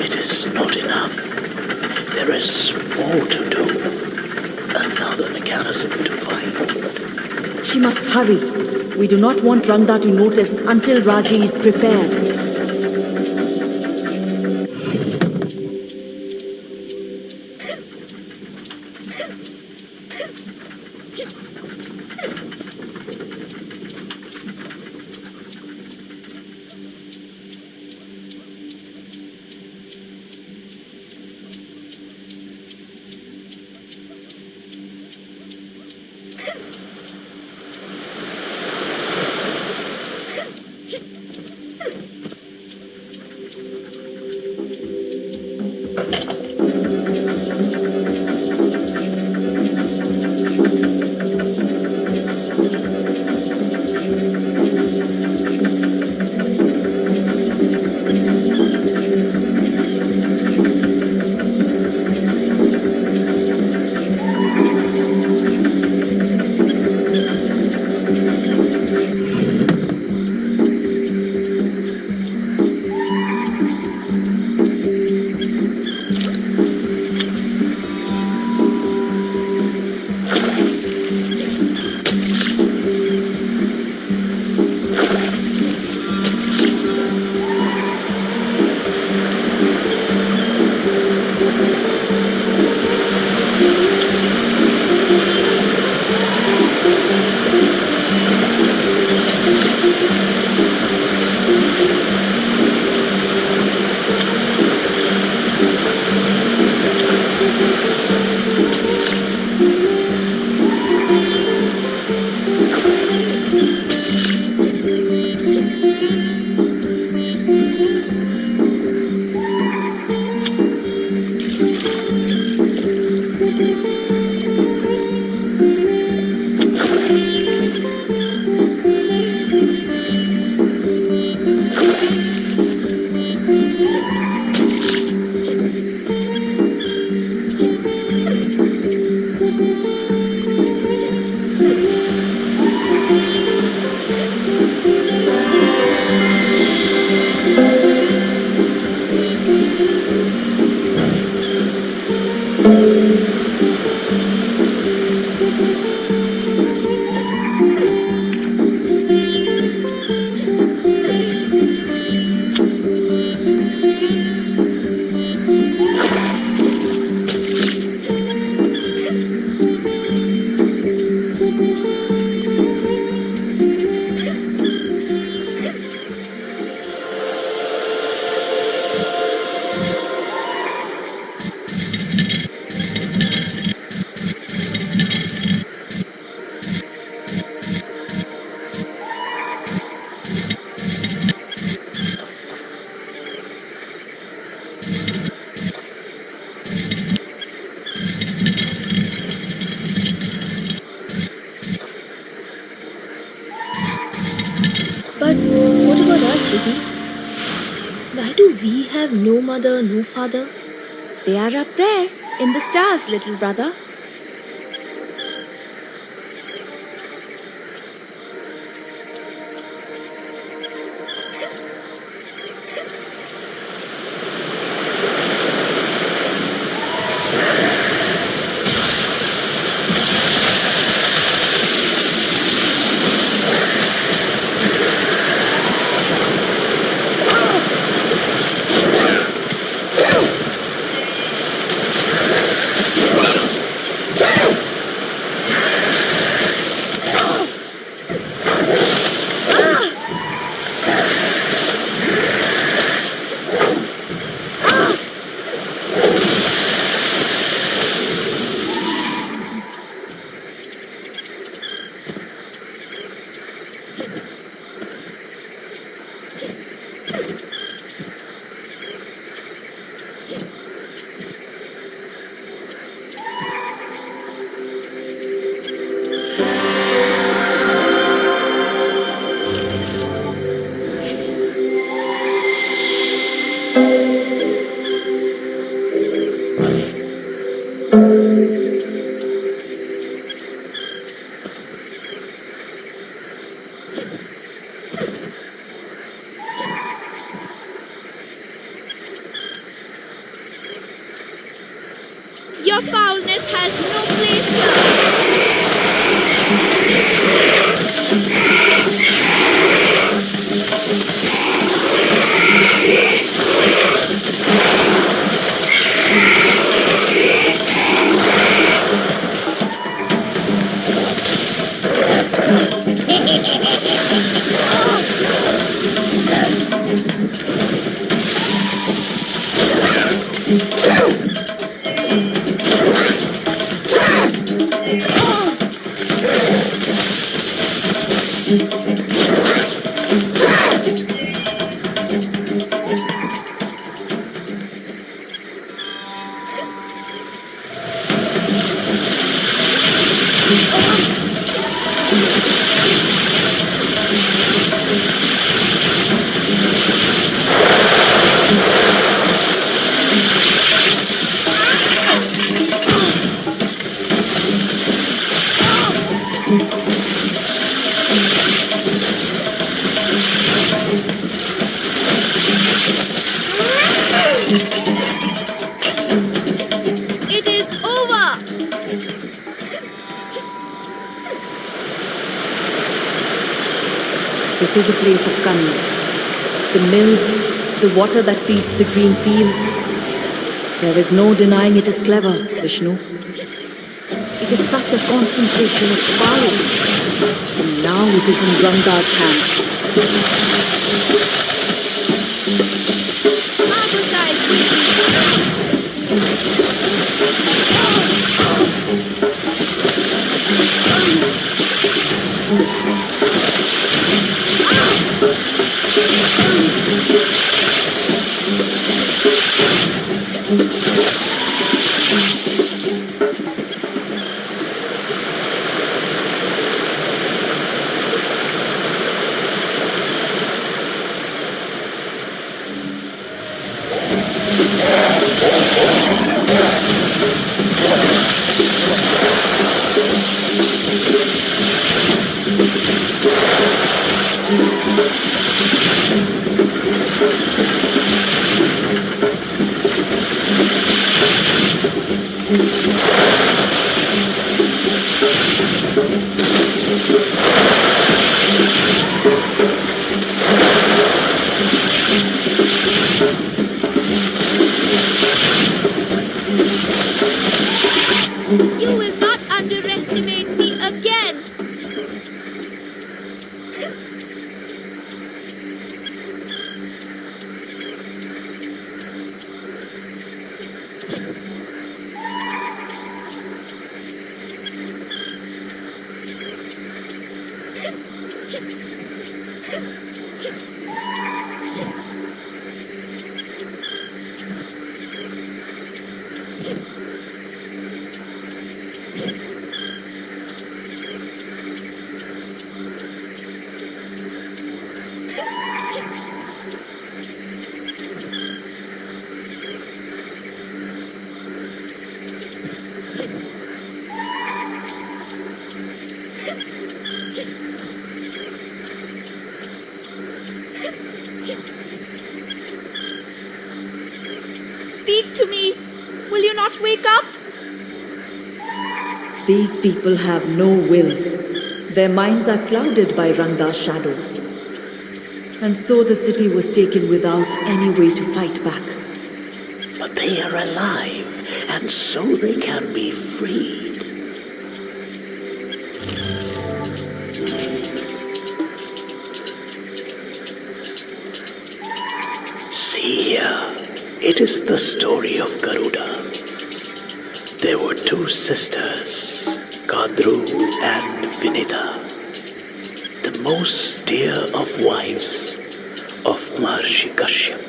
It is not enough. There is more to do. Another mechanism to find. She must hurry. We do not want Rangda to notice until Raji is prepared. do we have no mother, no father? They are up there, in the stars, little brother. Your foulness has no place here. It is over! This is a place of cunning. The mills, the water that feeds the green fields. There is no denying it is clever, Vishnu. It is such a concentration of power. And now it is in Ganga's hands. You will not underestimate me again! speak to me. Will you not wake up? These people have no will. Their minds are clouded by Ranga's shadow. And so the city was taken without any way to fight back. But they are alive, and so they can be freed. See here, it is the story of Garuda. There were two sisters, Kadru and Vinita, the most dear of wives of Maharishi Kashyap.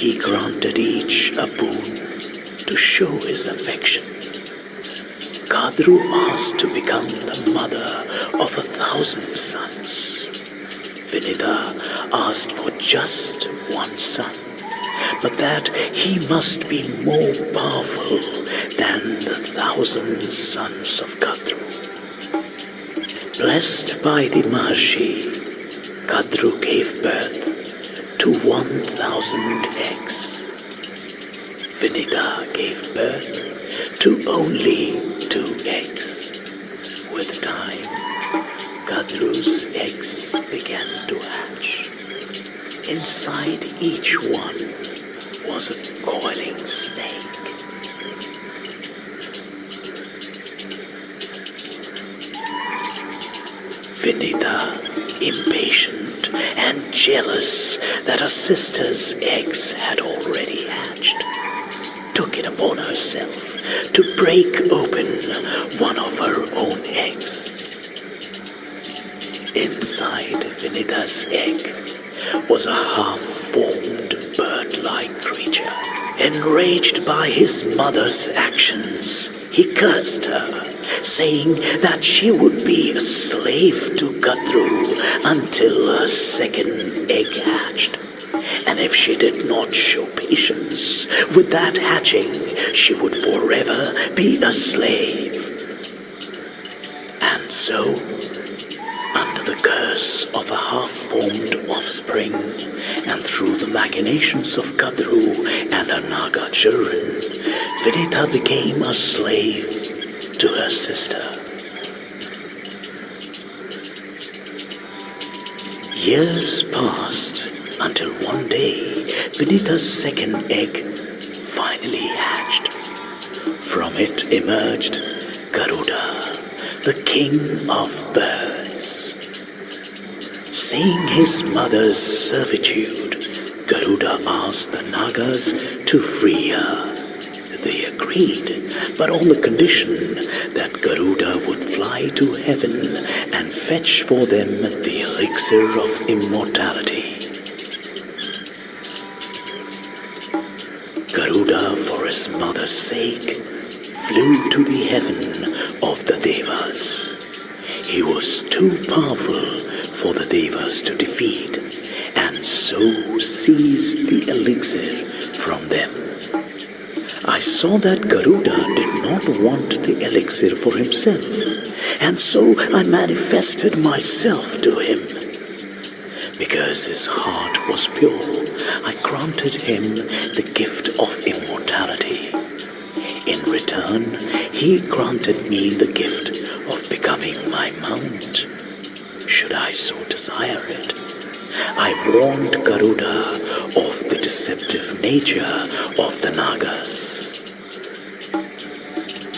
He granted each a boon to show his affection. Kadru asked to become the mother of 1,000 sons. Vinita asked for just one son, but that he must be more powerful than the 1,000 sons of Kadru. Blessed by the Maharshi, Kadru gave birth to 1,000 eggs. Vinita gave birth to only 2 eggs. With time, Kadru's eggs began to hatch. Inside each one was a coiling snake. Vinita, impatient and jealous that her sister's eggs had already hatched, took it upon herself to break open one of her own eggs. Inside Vinita's egg was a half-formed bird-like creature. Enraged by his mother's actions, he cursed her, saying that she would be a slave to Kadru until her second egg hatched. And if she did not show patience with that hatching, she would forever be a slave. And so, under the curse of a half-formed offspring, and through the machinations of Kadru and her Naga children, Vinita became a slave to her sister. Years passed until one day Vinita's second egg finally hatched. From it emerged Garuda, the king of birds. Seeing his mother's servitude, Garuda asked the Nagas to free her. They agreed, but on the condition that Garuda would fly to heaven and fetch for them the elixir of immortality. Garuda, for his mother's sake, flew to the heaven of the Devas. He was too powerful for the Devas to defeat, and so seized the elixir from them. I saw that Garuda did not want the elixir for himself, and so I manifested myself to him. Because his heart was pure, I granted him the gift of immortality. In return, he granted me the gift of becoming my mount, should I so desire it. I warned Garuda of the deceptive nature of the Nagas.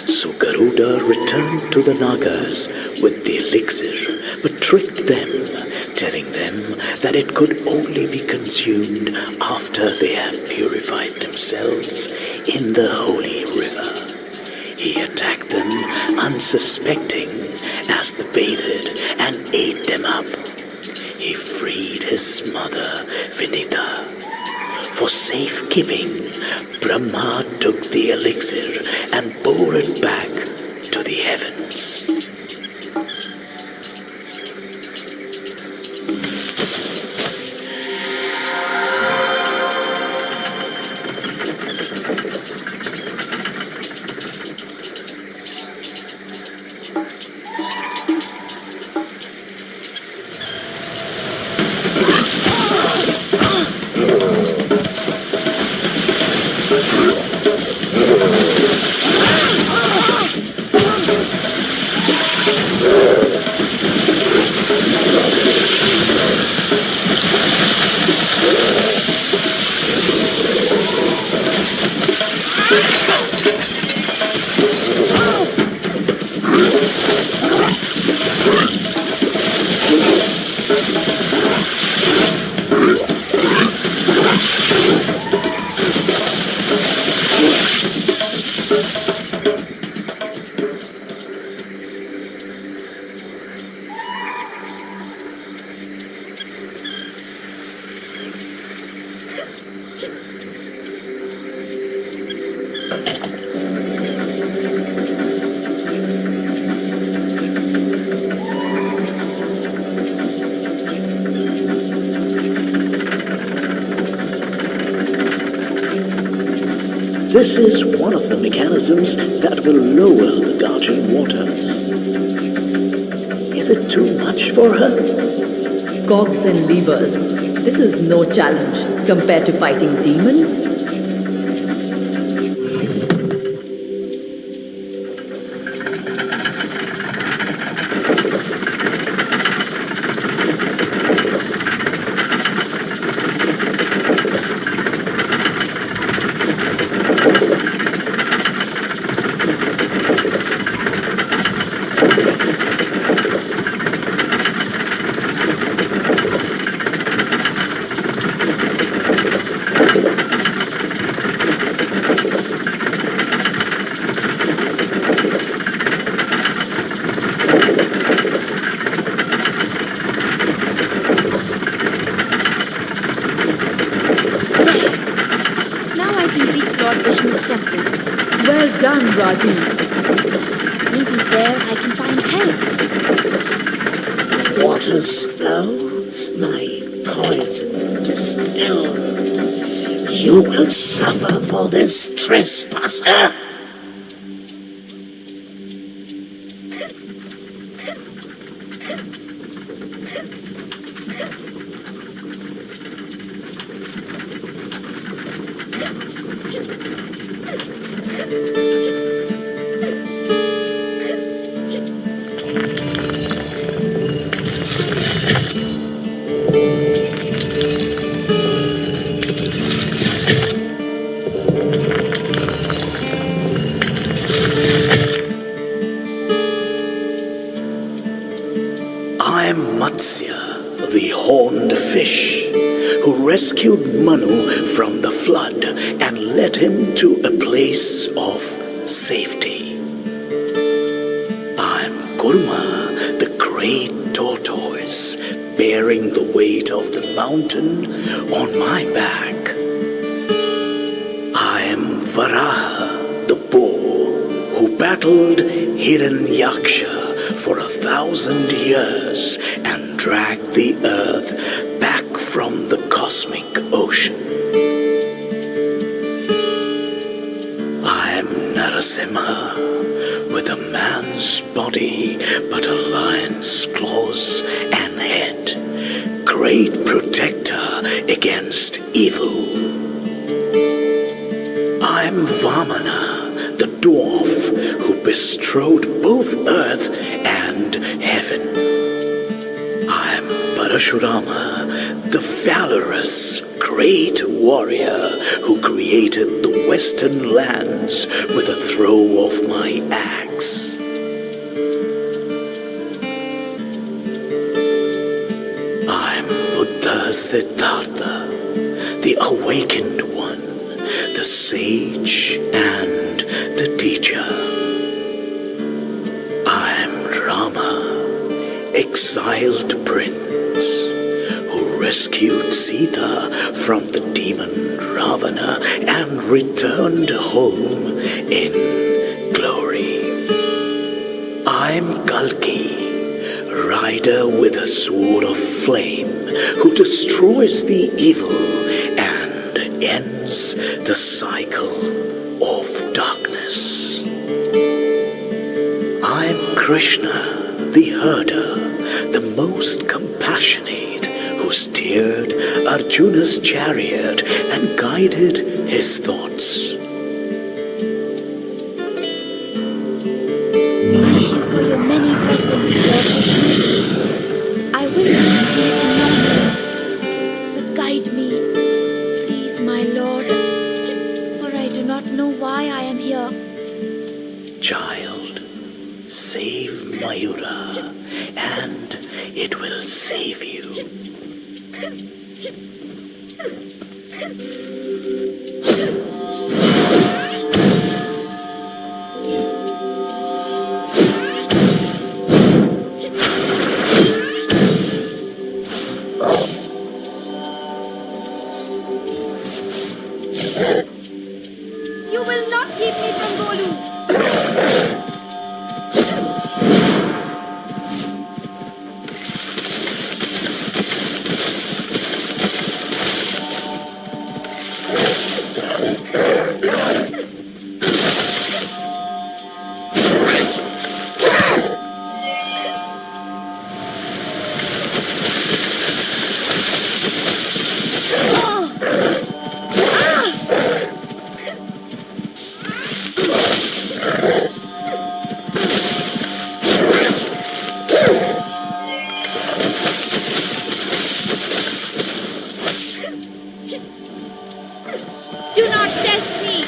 So Garuda returned to the Nagas with the elixir, but tricked them, telling them that it could only be consumed after they had purified themselves in the holy river. He attacked them unsuspecting as they bathed and ate them up. He freed his mother, Vinita. For safekeeping, Brahma took the elixir and bore it back to the heavens. This is one of the mechanisms that will lower the Guardian waters. Is it too much for her? Cogs and levers. This is no challenge compared to fighting demons. Well done, Raji. Maybe there I can find help. Waters flow, my poison dispelled. You will suffer for this trespasser. I'm Matsya, the horned fish, who rescued Manu from the flood and led him to a place of safety. I'm Kurma, the great tortoise, bearing the weight of the mountain on my back. I'm Varaha, the bull, who battled Hiranyaksha for 1,000 years and dragged the earth back from the cosmic ocean. I'm Narasimha, with a man's body but a lion's claws and head, great protector against evil. I'm Vamana, the dwarf who bestrode both earth and heaven. I'm Parashurama, the valorous great warrior who created the western lands with a throw of my axe. I'm Buddha Siddhartha, the awakened one, the sage and the teacher. I'm Rama, exiled prince, who rescued Sita from the demon Ravana and returned home in glory. I'm Kalki, rider with a sword of flame, who destroys the evil and ends the cycle of darkness. I'm Krishna, the herder, the most compassionate, who steered Arjuna's chariot and guided his thoughts. Thank you for your many blessings, Lord Vishnu. I will use these in your name. But guide me, please, my Lord, for I do not know why I am here. Child, save Mayura, and it will save you. You will not keep me from Golu. Do not test me!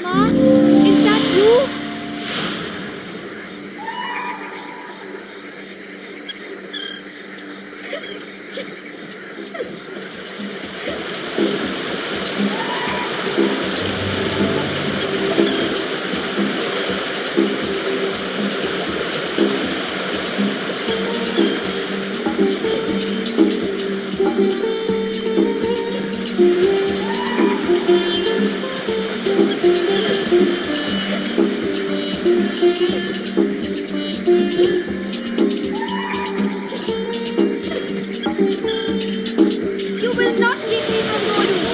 Ma, is that you? You will not keep me from Golu.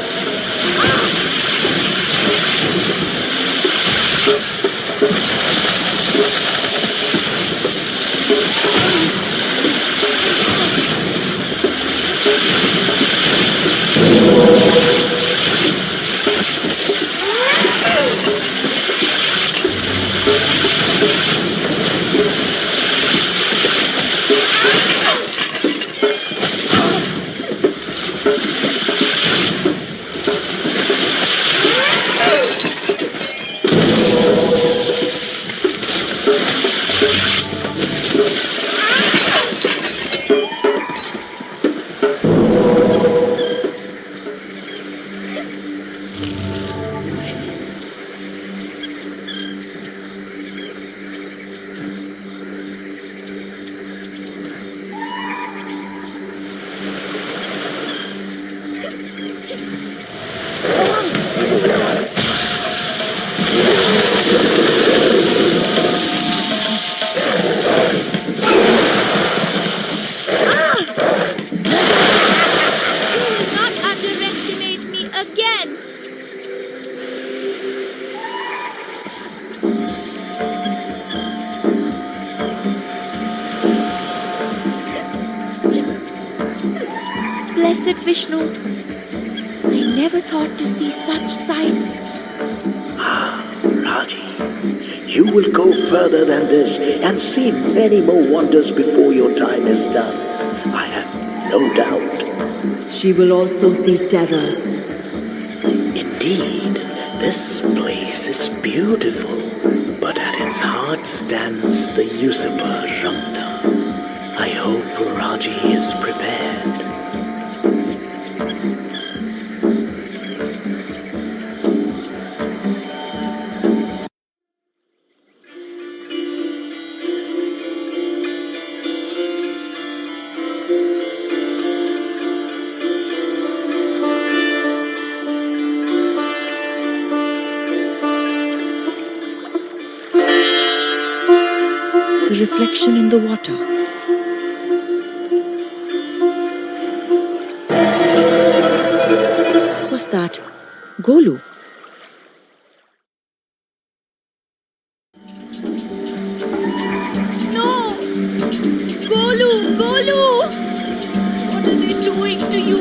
Blessed Vishnu, I never thought to see such sights. Raji, you will go further than this and see many more wonders before your time is done. I have no doubt. She will also see terrors. Indeed, this place is beautiful, but at its heart stands the usurper Rangda. I hope Raji is prepared. The reflection in the water. Was that Golu? No! Golu! Golu! What are they doing to you?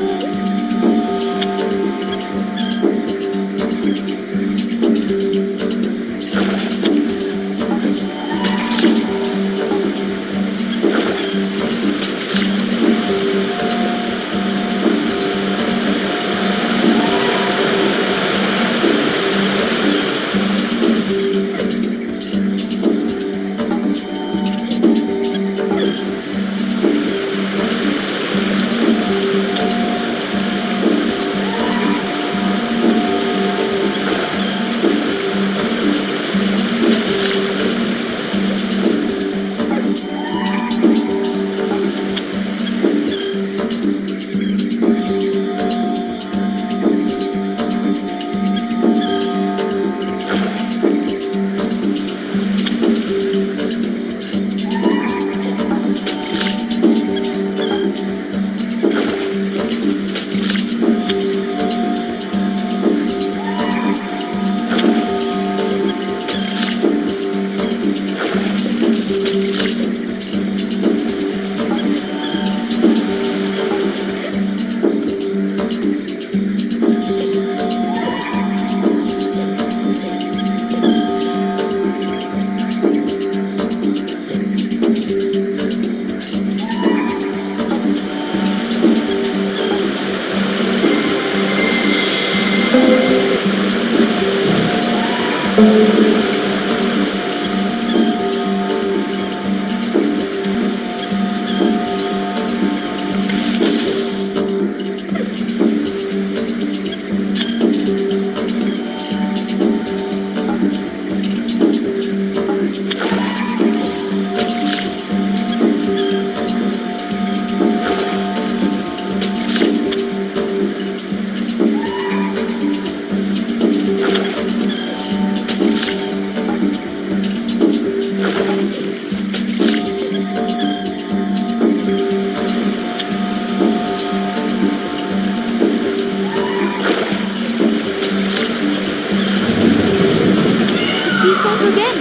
Peacock again!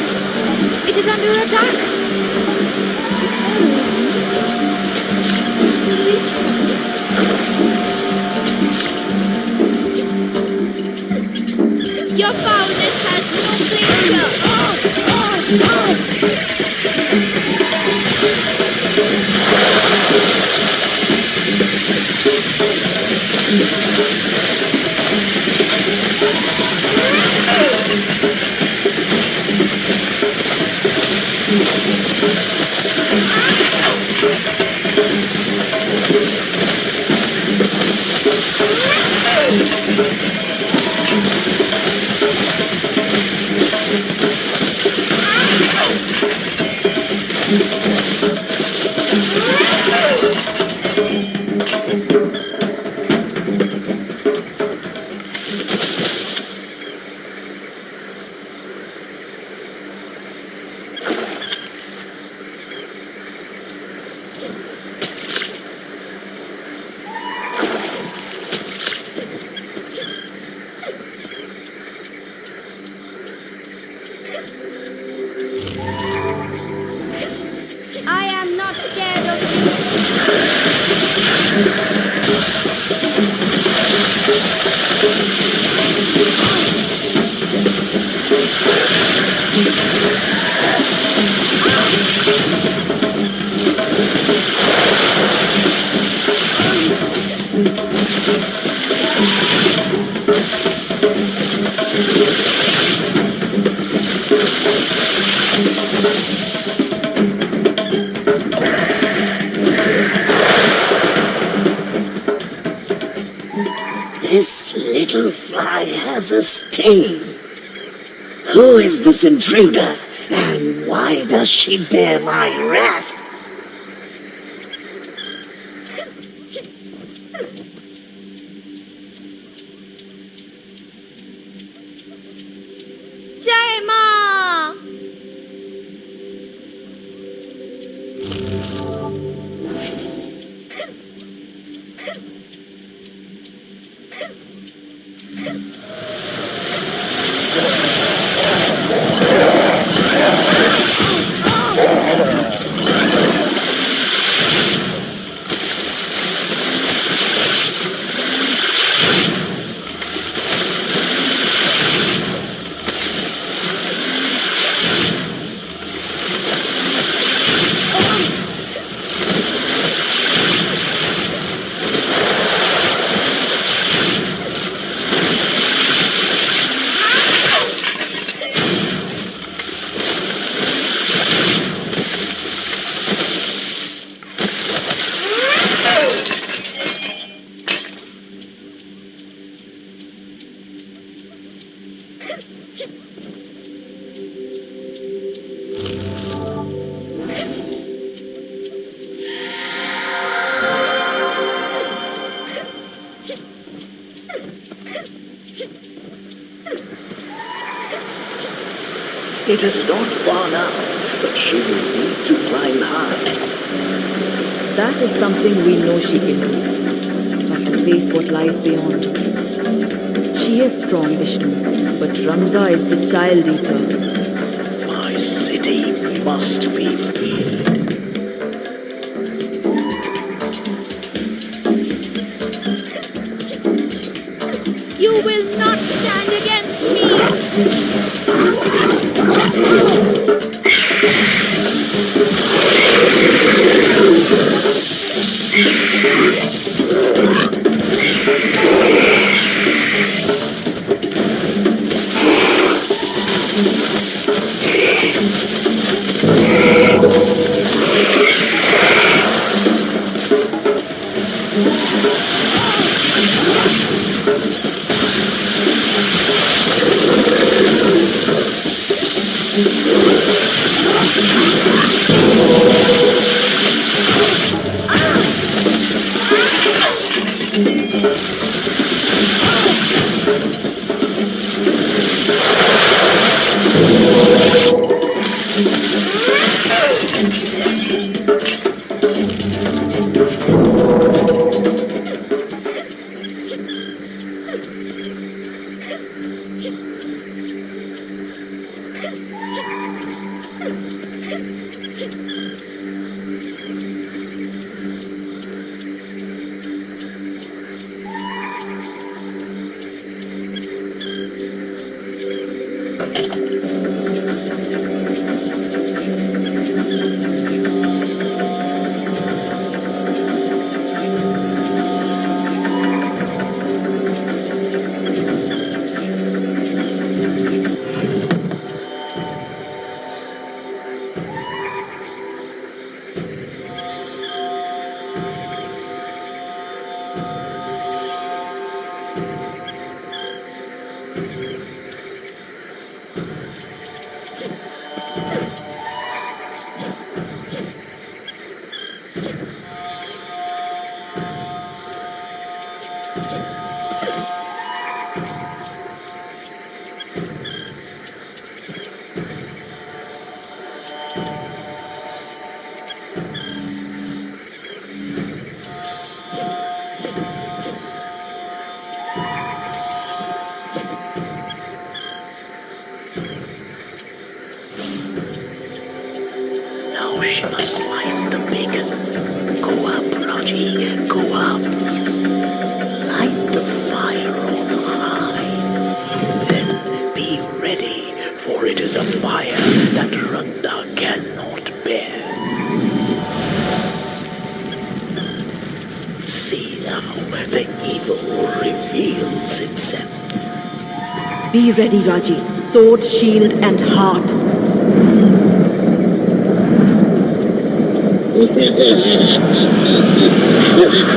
It is under attack! Is it following me? Reach me. Your foulness has no place here! I am not scared of you. This little fly has a sting. Who is this intruder, and why does she dare my wrath? Jai Ma! It is not far now, but she will need to climb high. That is something we know she can do. But to face what lies beyond. She is strong, Vishnu, but Ranga is the child eater. My city must be free. You will not stand against me! Now she must light the beacon. Go up, Raji, go up. Light the fire on high. Then be ready for it is a fire that Runda cannot bear. See now, the evil reveals itself. Be ready, Raji. Sword, shield, and heart.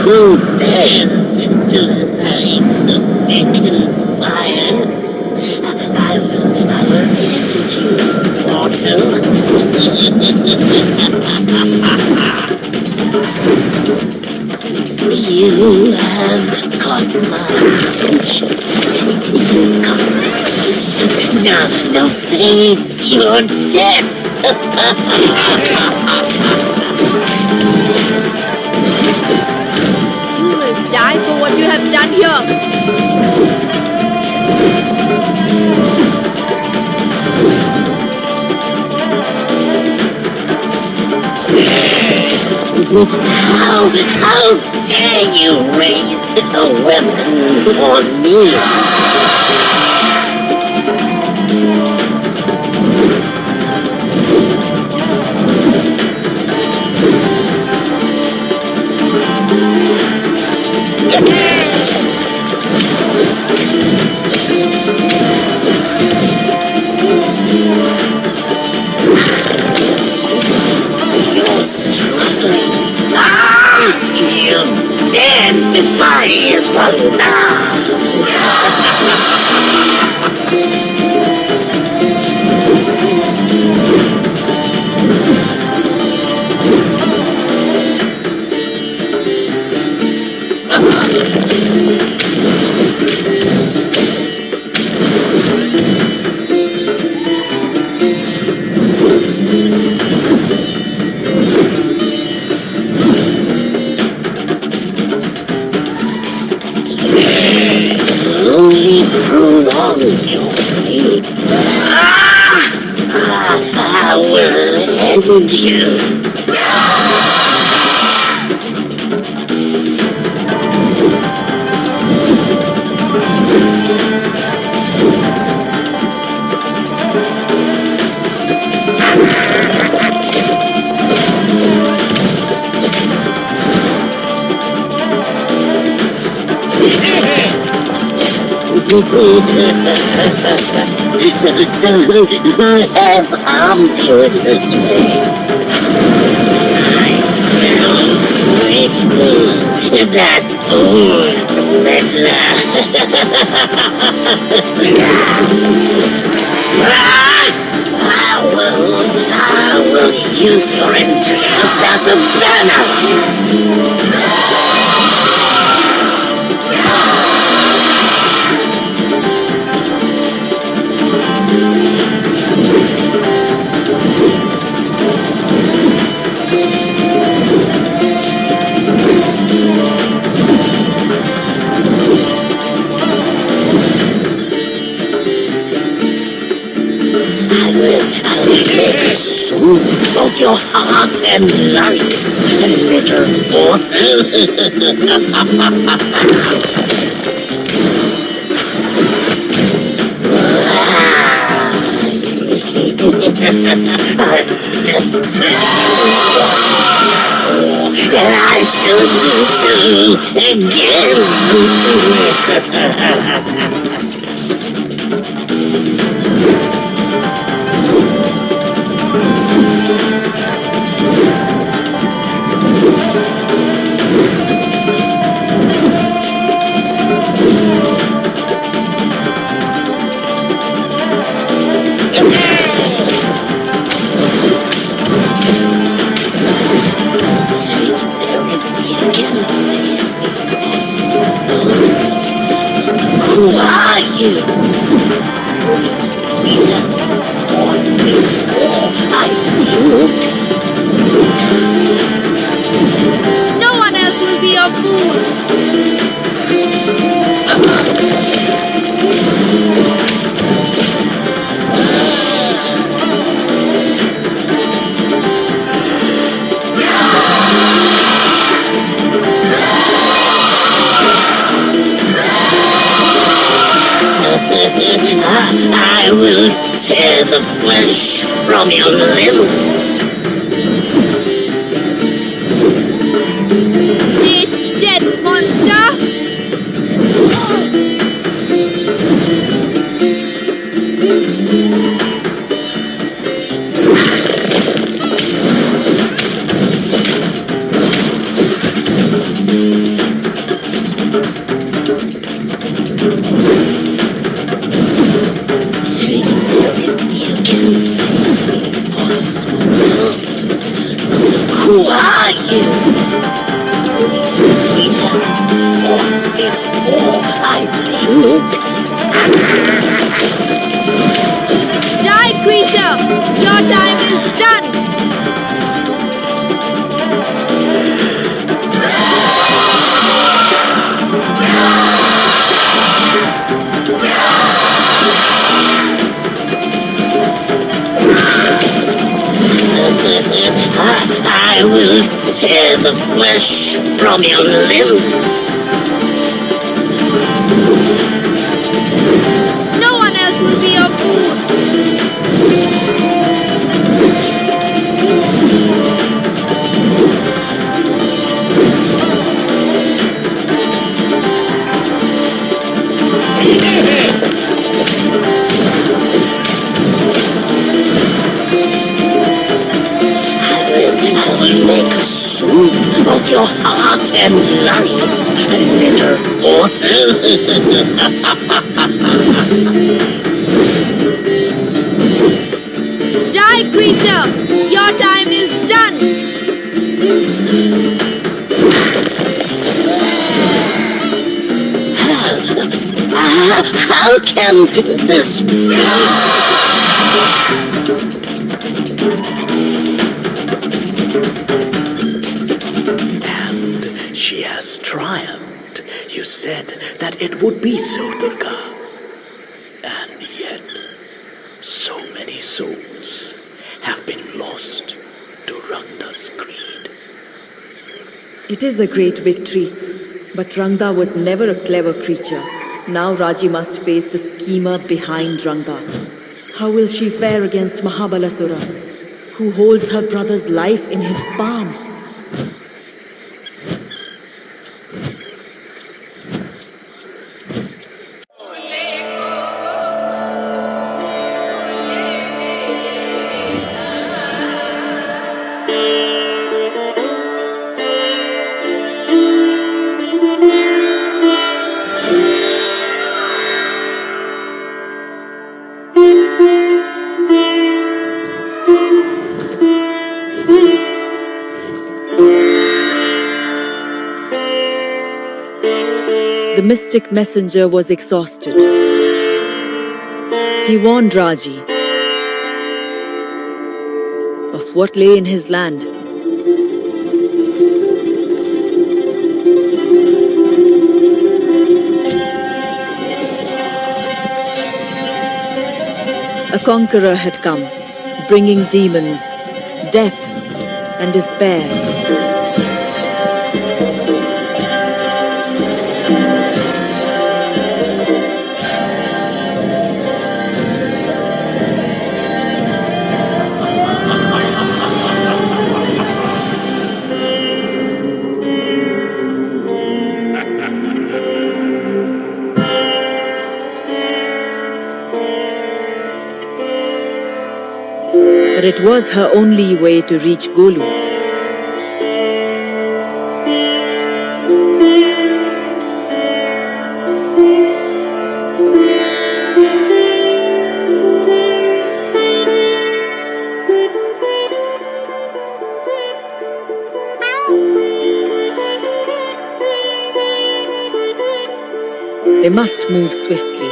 Who dares to light the beacon fire? I will end you, mortal. You have got my attention. You've got my attention. Now face your death. You will die for what you have done here. How dare you raise a weapon on me? You're struggling. You dare defy Runda! Only prolong your fate. I will end you. So who has armed you in this way? I smell wishing that old meddler. I will use your entrails as a banner. I will make soup of your heart and lungs, little mortal. And I shall do so again. Who are you? We have fought before, I think. No one else will be your fool. I will tear the flesh from your limbs. Taste death, monster! You can face me for so long. Who are you? We have fought before, I think. Die, creature! Your time is done! I will tear the flesh from your limbs. No one else will be your food! I will make a soup of your heart and lungs, a little water. Die, creature! Your time is done! How can this be? And she has triumphed. You said that it would be so, Durga. And yet, so many souls have been lost to Rangda's greed. It is a great victory, but Rangda was never a clever creature. Now Raji must face the schemer behind Rangda. How will she fare against Mahabalasura, who holds her brother's life in his palm? The mystic messenger was exhausted. He warned Raji of what lay in his land. A conqueror had come, bringing demons, death, and despair. But it was her only way to reach Golu. They must move swiftly.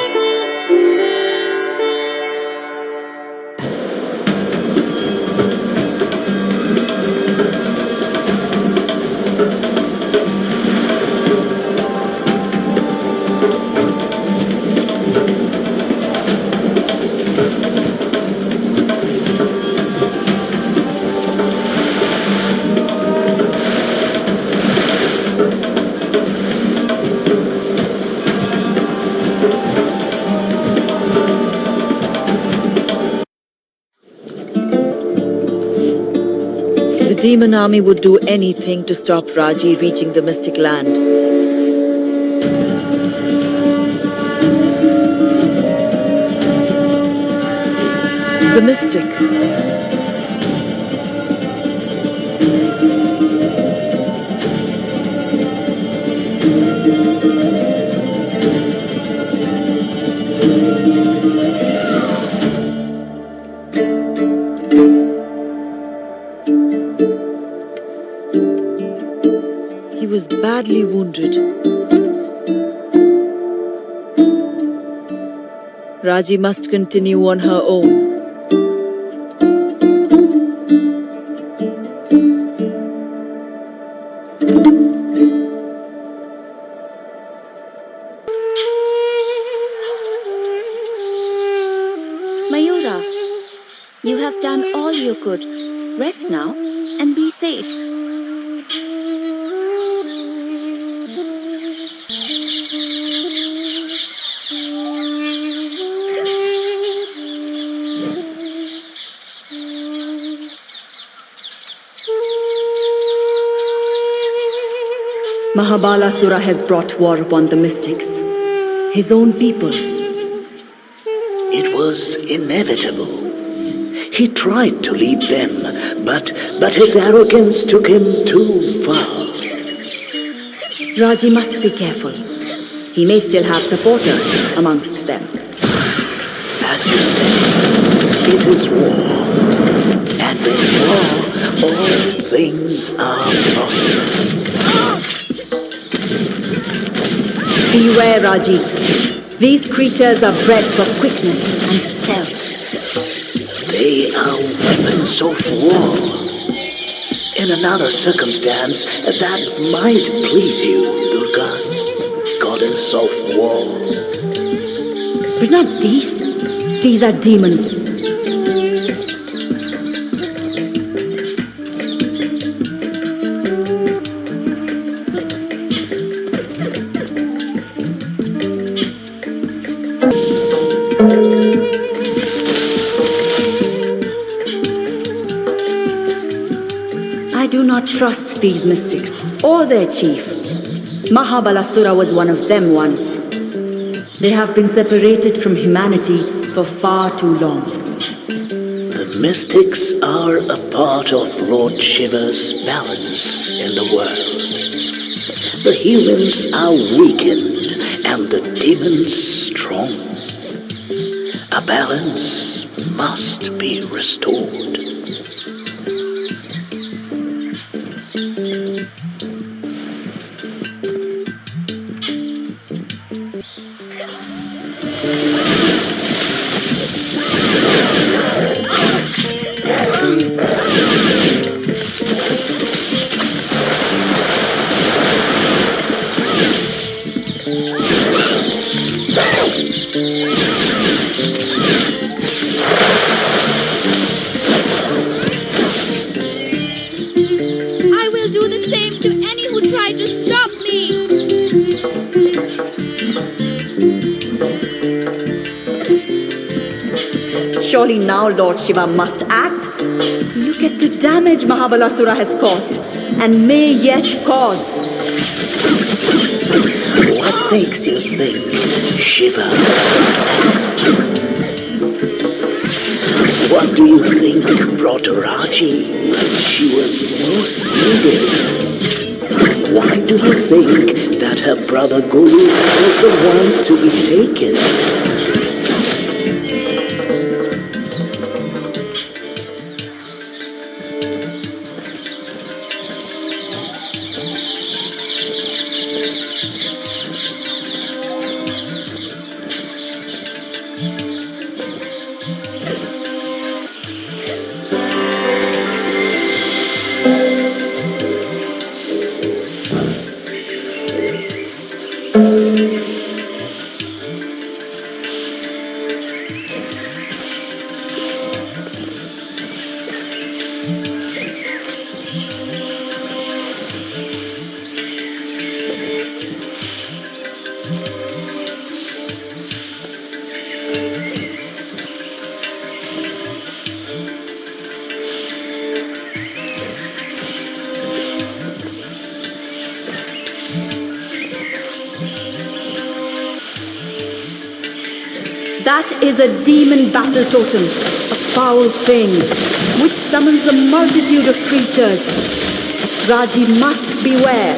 demon army would do anything to stop Raji reaching the mystic land. The mystic. He was badly wounded. Raji must continue on her own. Mayura, you have done all you could. Rest now and be safe. Mahabalasura has brought war upon the mystics, his own people. It was inevitable. He tried to lead them, but his arrogance took him too far. Raji must be careful. He may still have supporters amongst them. As you said, it is war. And in war, all things are possible. Beware, Raji. These creatures are bred for quickness and stealth. They are weapons of war. In another circumstance, that might please you, Durga, goddess of war. But not these. These are demons. I do not trust these mystics or their chief. Mahabalasura was one of them once. They have been separated from humanity for far too long. The mystics are a part of Lord Shiva's balance in the world. The humans are weakened and the demons strong. A balance must be restored. I will do the same to any who try to stop me. Surely now Lord Shiva must act. Look at the damage Mahabalasura has caused and may yet cause. What makes you think Shiva? What do you think brought Raji when she was most needed? Why do you think that her brother Guru was the one to be taken? That is a demon battle totem, a foul thing, which summons a multitude of creatures. Raji must beware.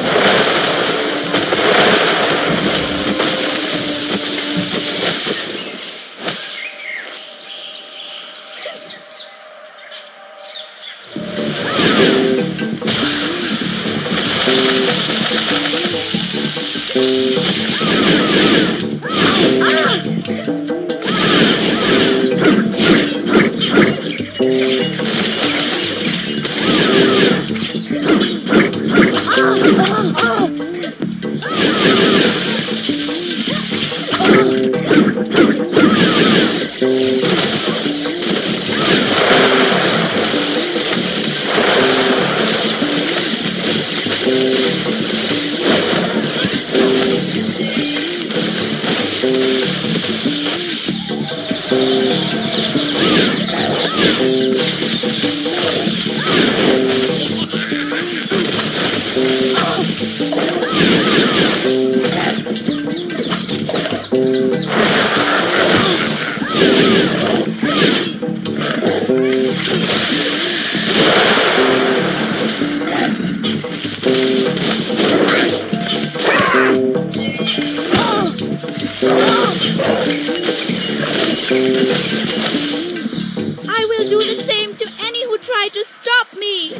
I will do the same to any who try to stop me.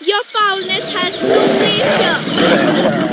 Your foulness has no place here.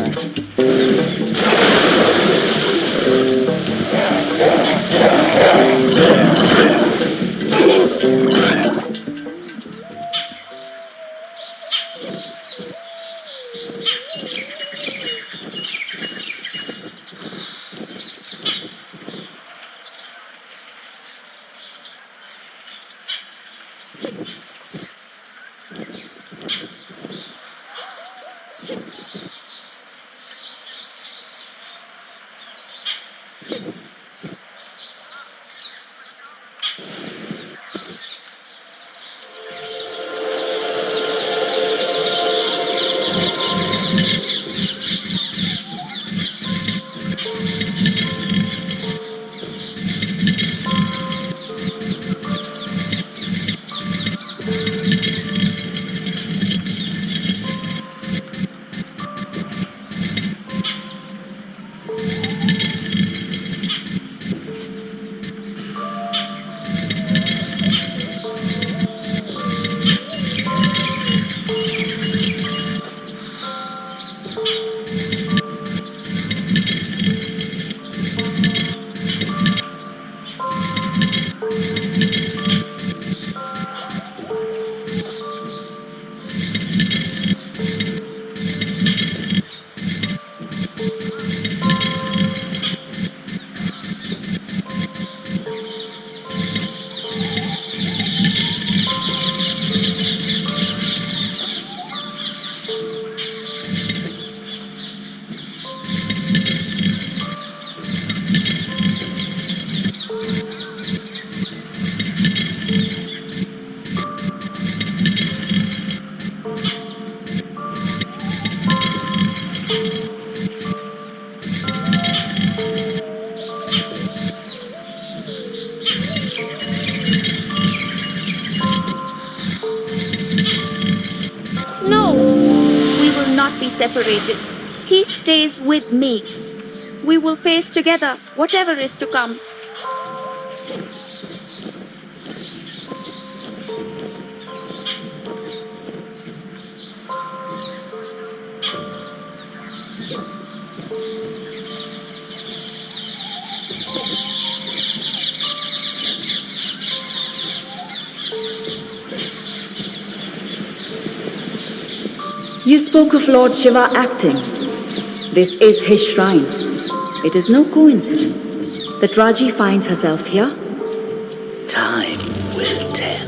not be separated. He stays with me. We will face together whatever is to come. You spoke of Lord Shiva acting. This is his shrine. It is no coincidence that Raji finds herself here. Time will tell.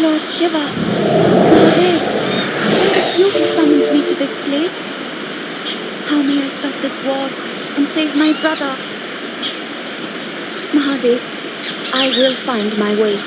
Lord Shiva, Mahadev, you who summoned me to this place. How may I stop this war and save my brother? Mahadev, I will find my way.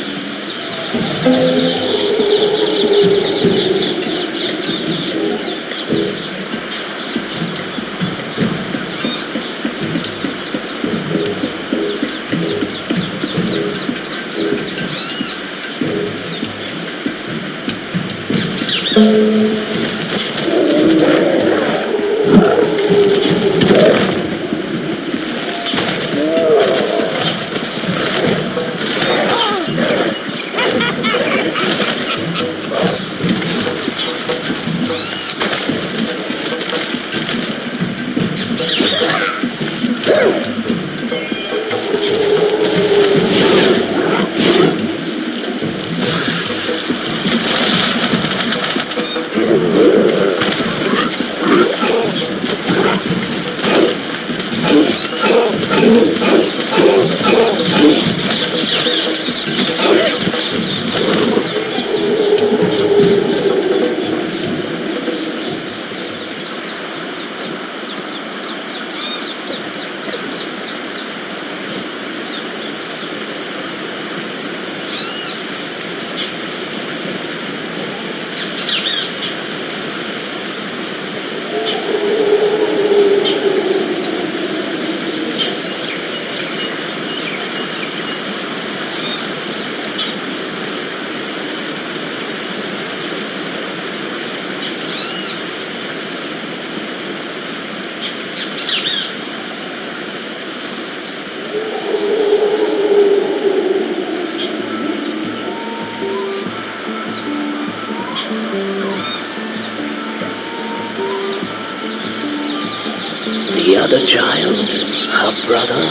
Her brother?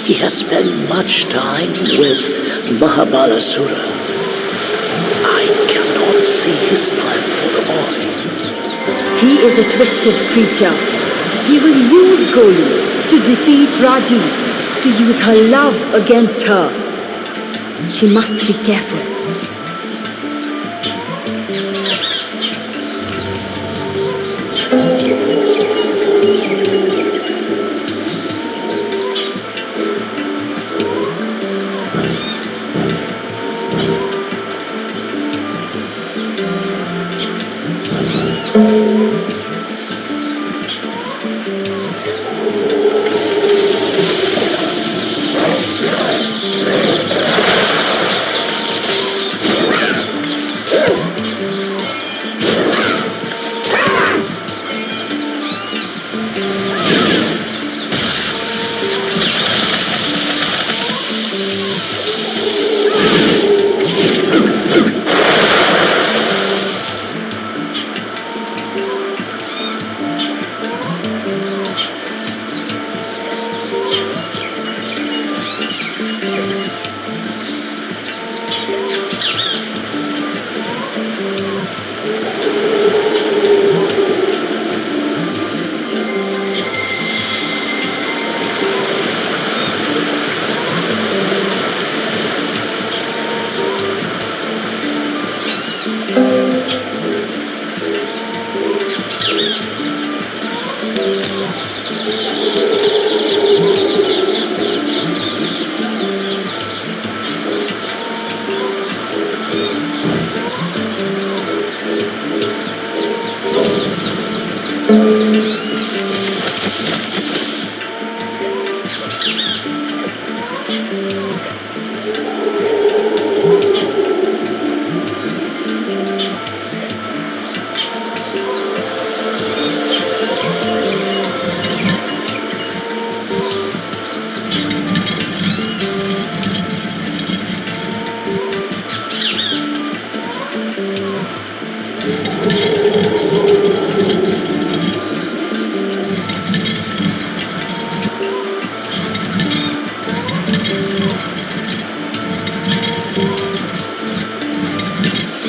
He has spent much time with Mahabalasura. I cannot see his plan for the boy. He is a twisted creature. He will use Golu to defeat Raji, to use her love against her. She must be careful.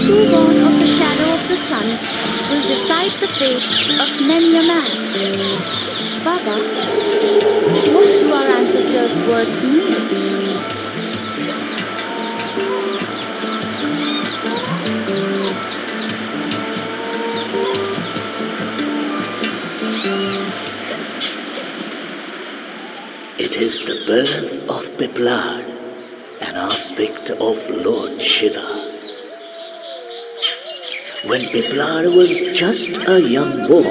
Two born of the shadow of the sun will decide the fate of many a man. Baba, what do our ancestors' words mean? It is the birth of Biplad, an aspect of Lord Shiva. When Biplad was just a young boy,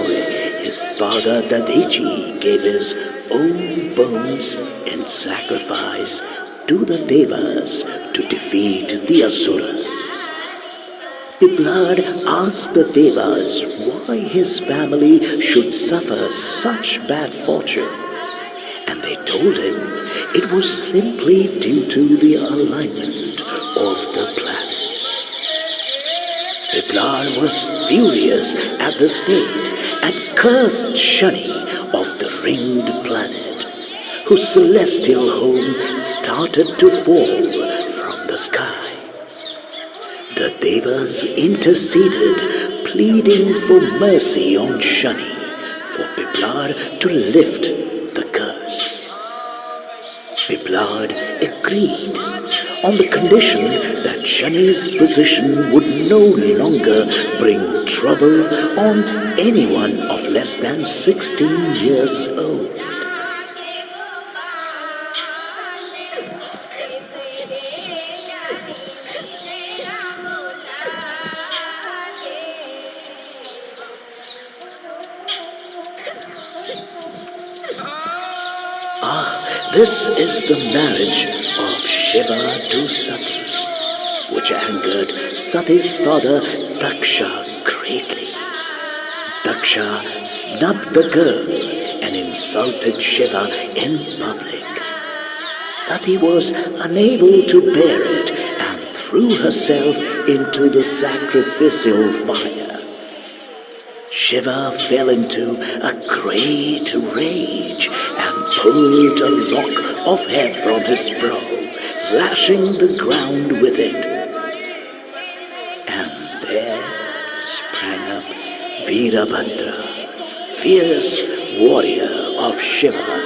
his father Dadichi gave his own bones in sacrifice to the Devas to defeat the Asuras. Biplad asked the Devas why his family should suffer such bad fortune, and they told him it was simply due to the alignment of the planets. Biplad was furious at this fate and cursed Shani of the ringed planet, whose celestial home started to fall from the sky. The Devas interceded, pleading for mercy on Shani, for Biplad to lift the curse. Biplad agreed on the condition that Shani's position would no longer bring trouble on anyone of less than 16 years old. This is the marriage of Shiva to Sati, which angered Sati's father Daksha greatly. Daksha snubbed the girl and insulted Shiva in public. Sati was unable to bear it and threw herself into the sacrificial fire. Shiva fell into a great rage and pulled a lock of hair from his brow, lashing the ground with it. And there sprang up Veerabhadra, fierce warrior of Shiva,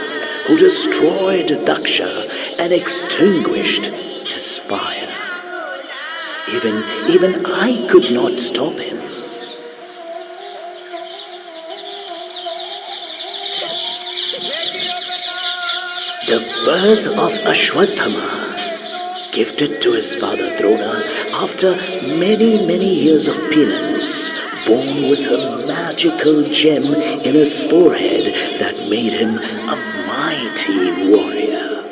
who destroyed Daksha and extinguished his fire. Even I could not stop him. The birth of Ashwatthama, gifted to his father Drona after many years of penance, born with a magical gem in his forehead that made him a mighty warrior.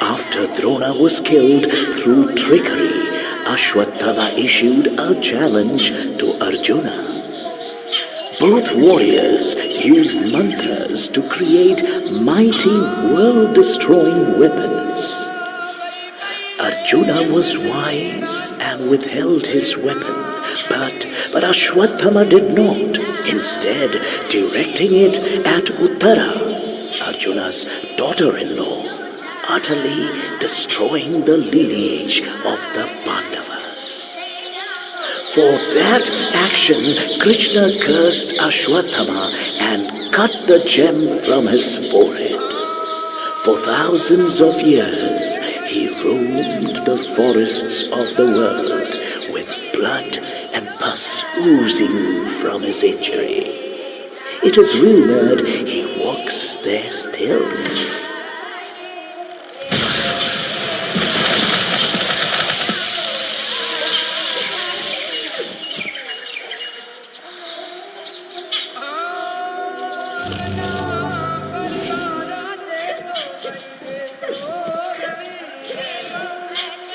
After Drona was killed through trickery, Ashwatthama issued a challenge to Arjuna. Both warriors used mantras to create mighty, world-destroying weapons. Arjuna was wise and withheld his weapon, but Ashwatthama did not, instead directing it at Uttara, Arjuna's daughter-in-law, utterly destroying the lineage of the Pandavas. For that action, Krishna cursed Ashwatthama and cut the gem from his forehead. For thousands of years, he roamed the forests of the world with blood and pus oozing from his injury. It is rumored he walks there still.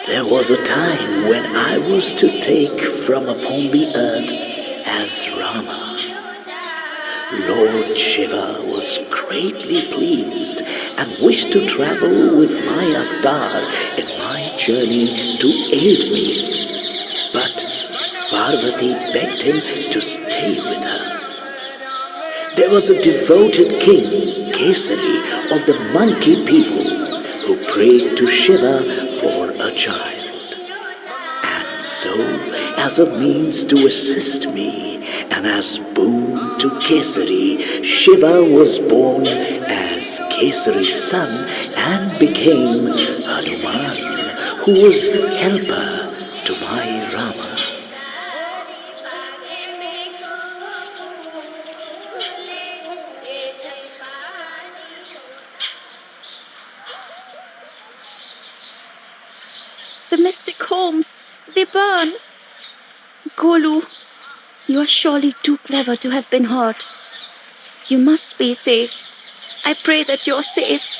There was a time when I was to take from upon the earth as Rama. Lord Shiva was greatly pleased and wished to travel with my avatar in my journey to aid me. But Parvati begged him to stay with her. There was a devoted king, Kesari, of the monkey people, who prayed to Shiva for a child. And so, as a means to assist me, and as boon to Kesari, Shiva was born as Kesari's son and became Hanuman, who was helper to my Rama. The mystic homes, they burn. Golu, you are surely too clever to have been hurt. You must be safe. I pray that you're safe.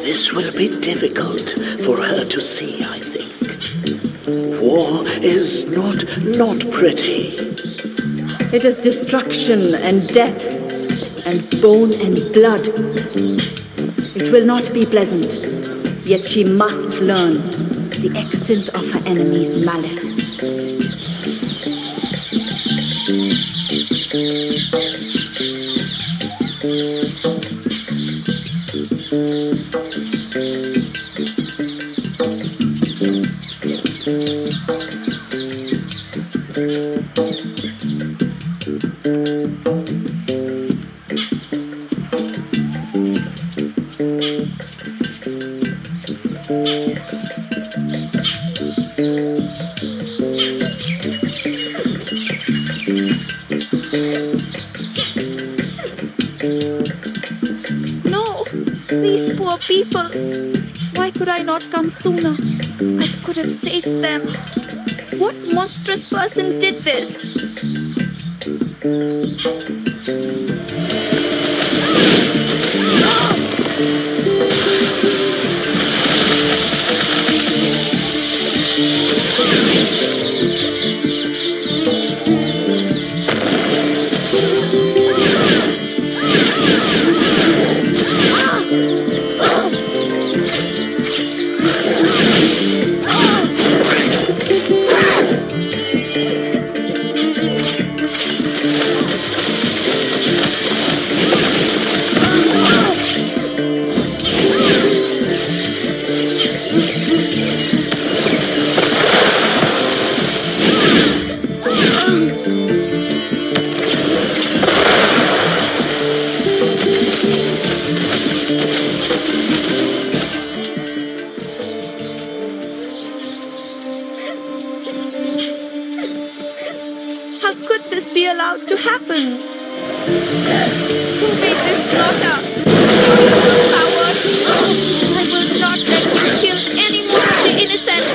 This will be difficult for her to see, I think. War is not pretty. It is destruction and death and bone and blood. It will not be pleasant, yet she must learn the extent of her enemy's malice. No, these poor people. Why could I not come sooner? I could have saved them. What monstrous person did this? How could this be allowed to happen? Who made this slaughter? You coward! I will not let you kill any more of the innocent!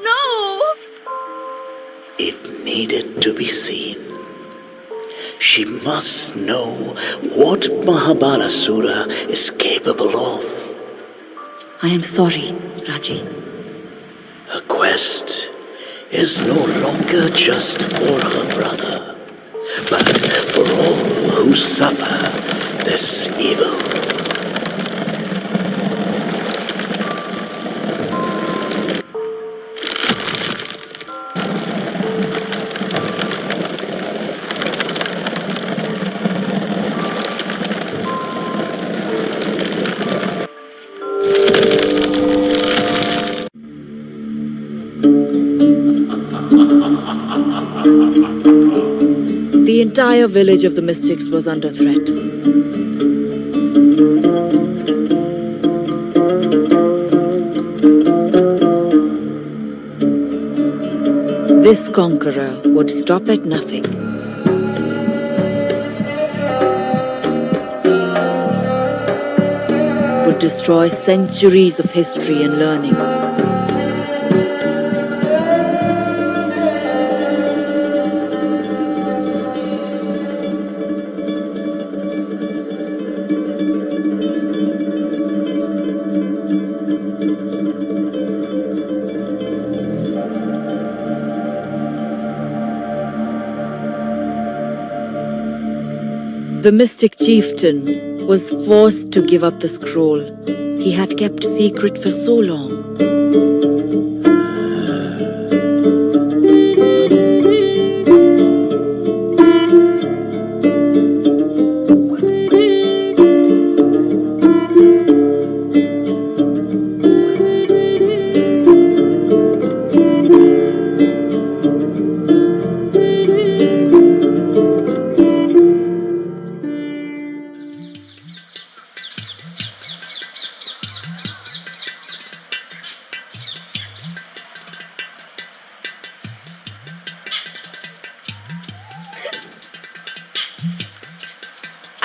No! It needed to be seen. She must know what Mahabalasura is capable of. I am sorry, Raji. Her quest is no longer just for her brother, but for all who suffer this evil. The entire village of the mystics was under threat. This conqueror would stop at nothing. Would destroy centuries of history and learning. The mystic chieftain was forced to give up the scroll he had kept secret for so long.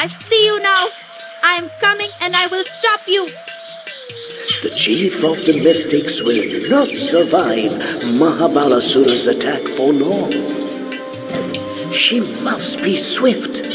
I see you now. I am coming and I will stop you. The chief of the mystics will not survive Mahabalasura's attack for long. She must be swift.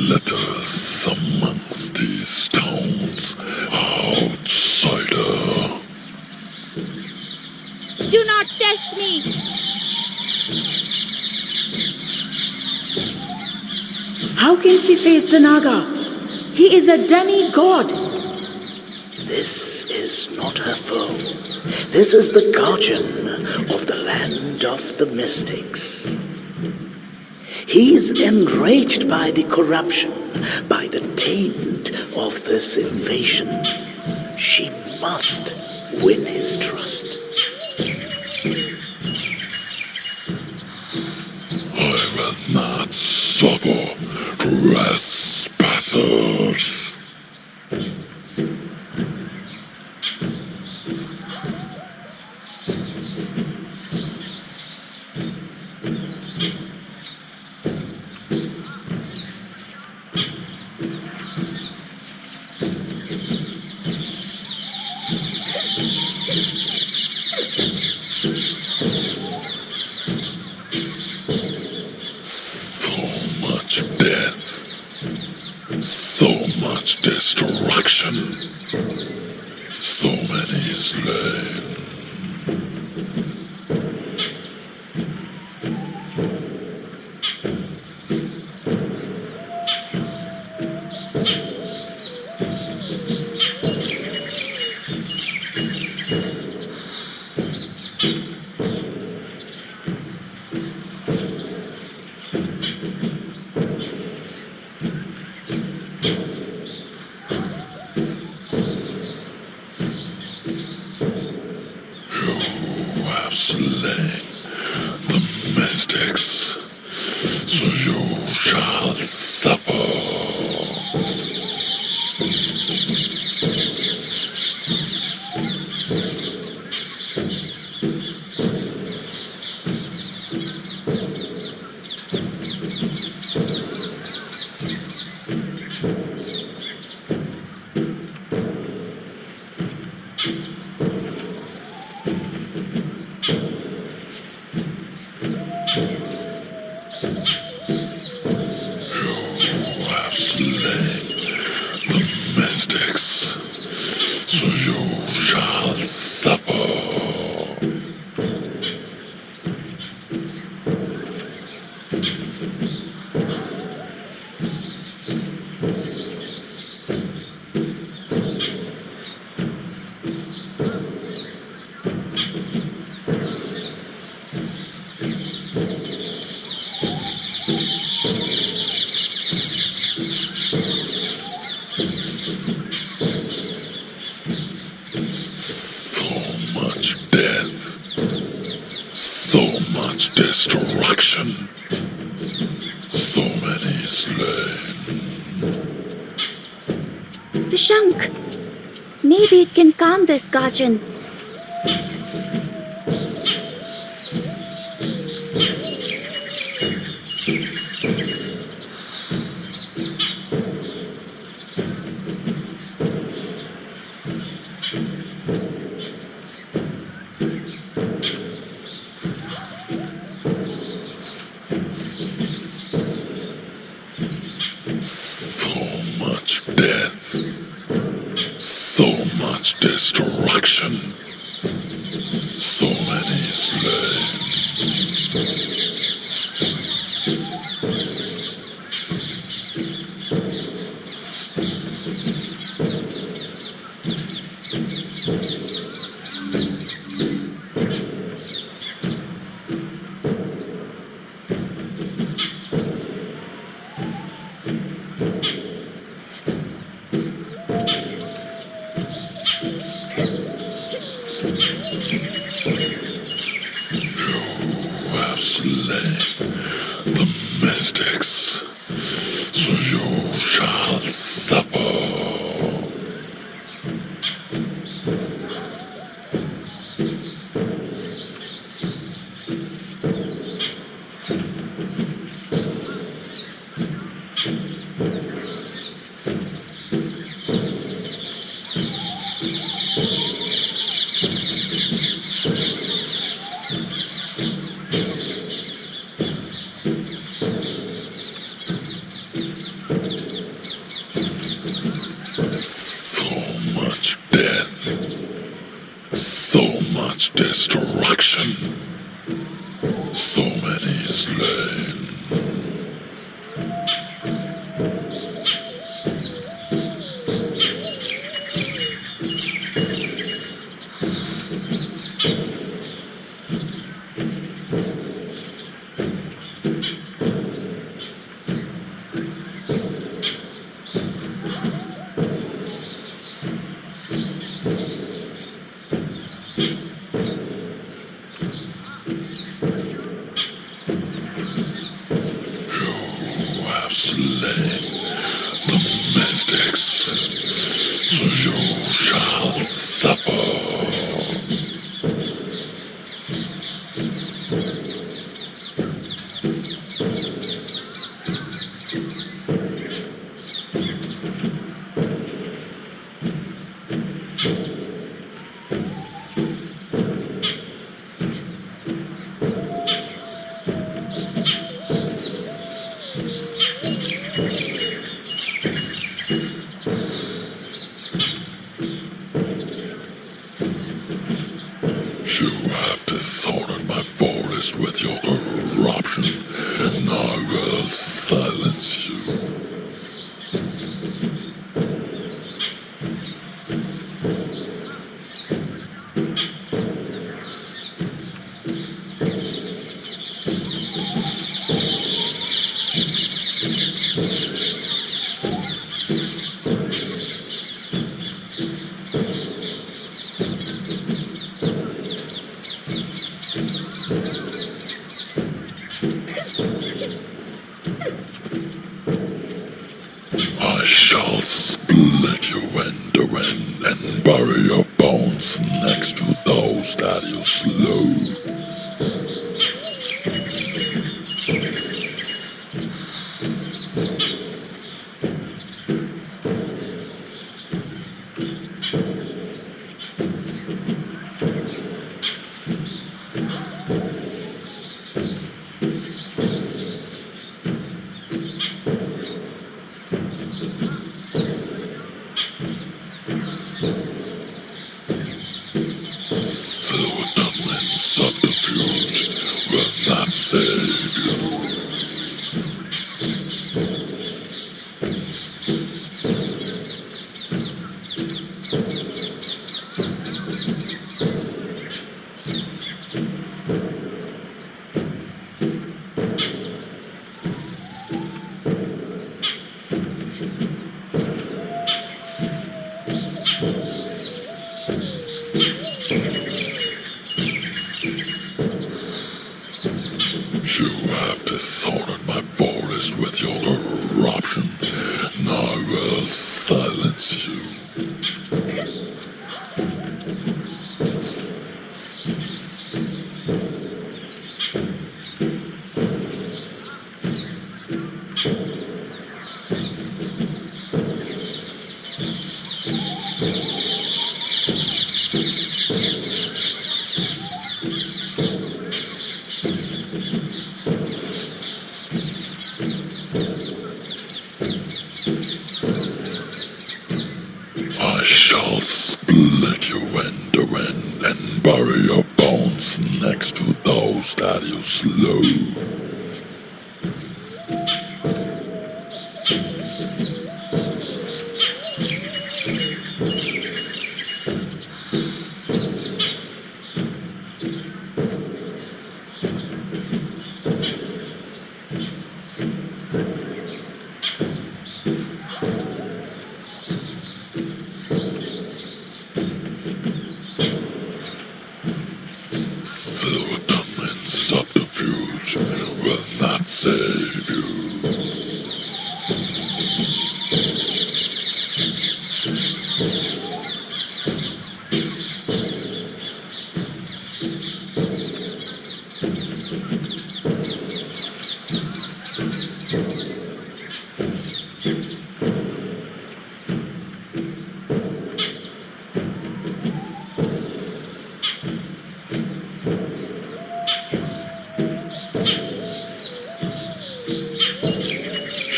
Letters amongst these stones, outsider. Do not test me. How can she face the Naga? He is a demigod. This is not her foe. This is the guardian of the land of the mystics. He's enraged by the corruption, by the taint of this invasion. She must win his trust. I will not suffer trespassers. So much death, so much destruction, so many slain. Slain the mystics, so you shall suffer. Slain the mystics, so you shall suffer. So much death, so much destruction, so many slain. The Shank. Maybe it can calm this guardian. much death, so much destruction, so many slain. You have slain the mystics, so you shall suffer. So much death, so much destruction, so many slain. You have slain the mystics, so you shall suffer. You have dishonored my forest with your corruption, and I will silence you. I shall split you end to end and bury your bones next to those that you slew. Silverdom and subterfuge will not save you. You have dishonored my forest with your corruption, and I will silence you. shall split you end to end and bury your bones next to those that you slew. Silverdom and subterfuge will not save you.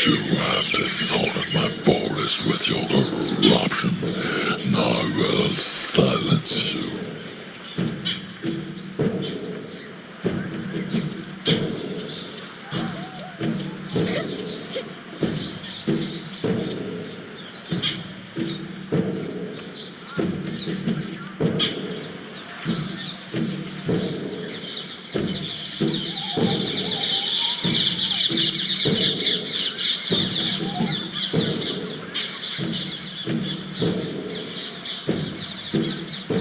You have dishonored my forest with your corruption. Now I will silence you.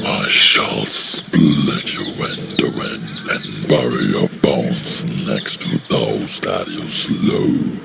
I shall split you end to end and bury your bones next to those that you slew.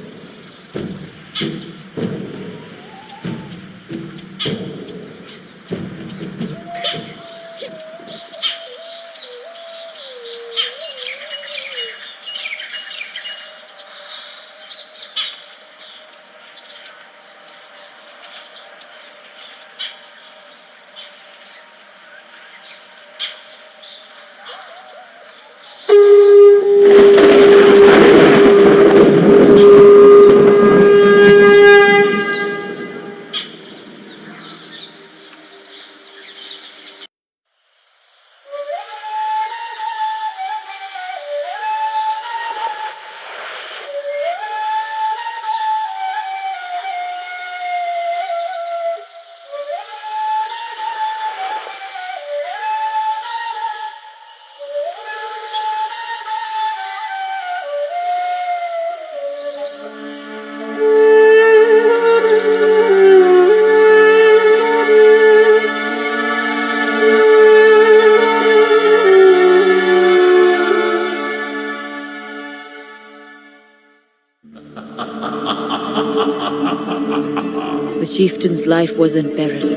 The chieftain's life was in peril.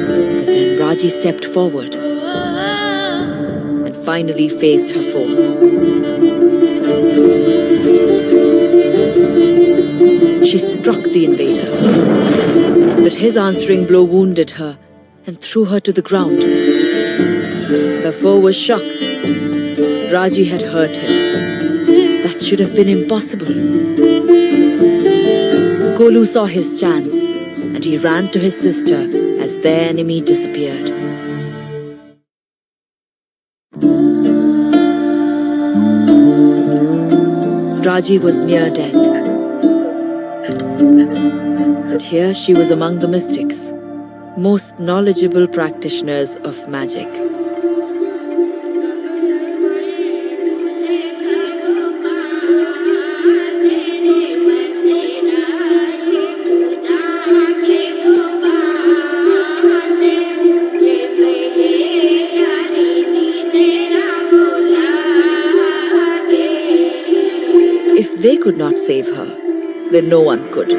But then Raji stepped forward and finally faced her foe. She struck the invader, but his answering blow wounded her and threw her to the ground. Her foe was shocked. Raji had hurt him. That should have been impossible. Golu saw his chance, and he ran to his sister as their enemy disappeared. Raji was near death. But here she was among the mystics, most knowledgeable practitioners of magic. If they could not save her, then no one could.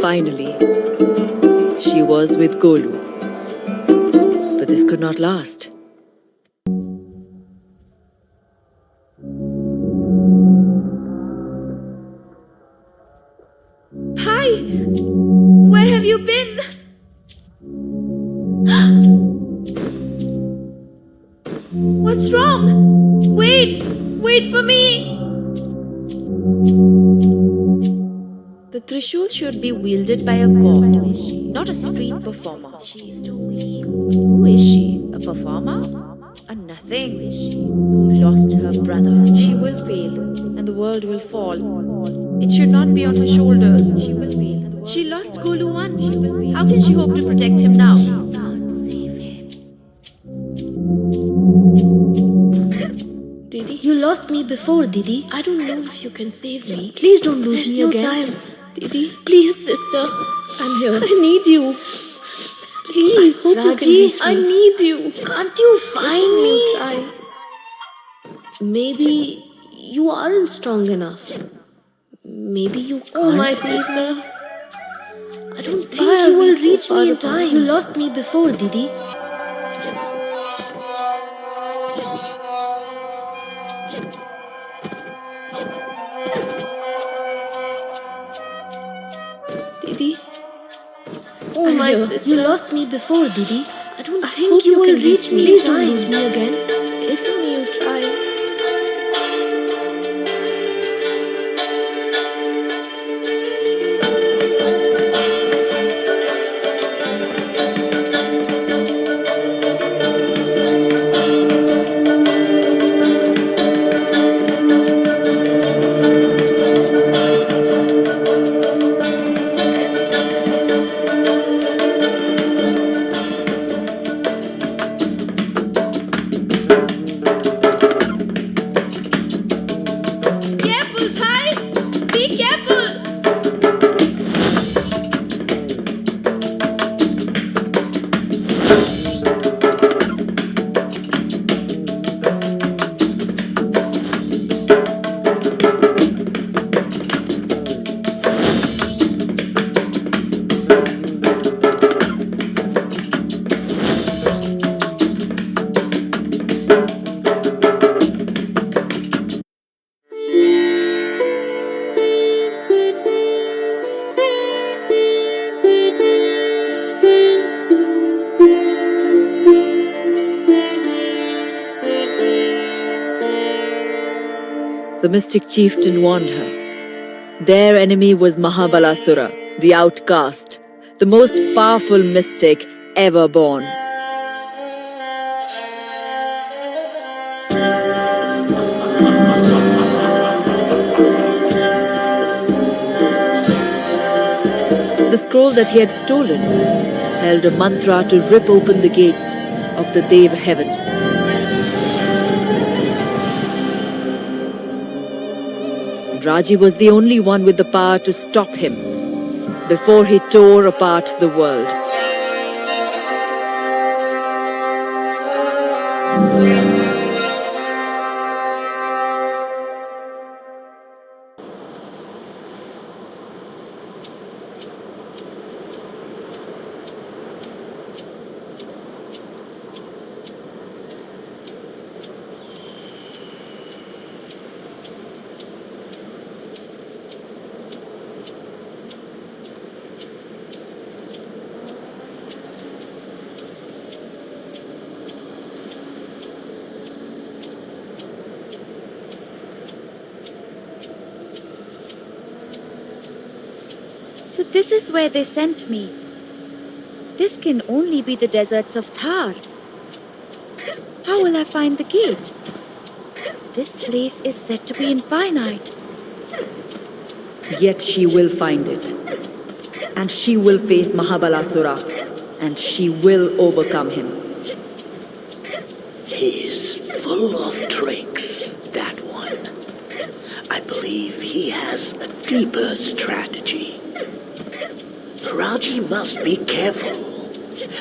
Finally, she was with Golu. But this could not last. Hi! Where have you been? What's wrong? Wait! Wait for me! The Trishul should be wielded by a god, not a street performer. She's too weak. Who is she? A performer? A nothing who lost her brother. She will fail, and the world will fall. It should not be on her shoulders. She will fail. She lost Golu once. How can she hope to protect him now? She can't save him. Didi, you lost me before, Didi. I don't know if you can save me. Please don't lose me again. There's no time. Didi, please, sister. I'm here. I need you. Please, Raji, I need you. Can't you find me? Try. Maybe you aren't strong enough. Maybe you can't. Oh, my sister. I don't think you will reach me in time. You lost me before, Didi. Didi. Oh, my sister. You lost me before, Didi. I don't think you will reach me. Please don't lose me again. If only you try. Careful, Thai! Be careful! The mystic chieftain warned her. Their enemy was Mahabalasura, the outcast, the most powerful mystic ever born. The scroll that he had stolen held a mantra to rip open the gates of the Dev heavens. Raji was the only one with the power to stop him before he tore apart the world. So this is where they sent me. This can only be the deserts of Thar. How will I find the gate? This place is said to be infinite. Yet she will find it. And she will face Mahabalasura. And she will overcome him. He's full of tricks, that one. I believe he has a deeper strategy. Raji must be careful,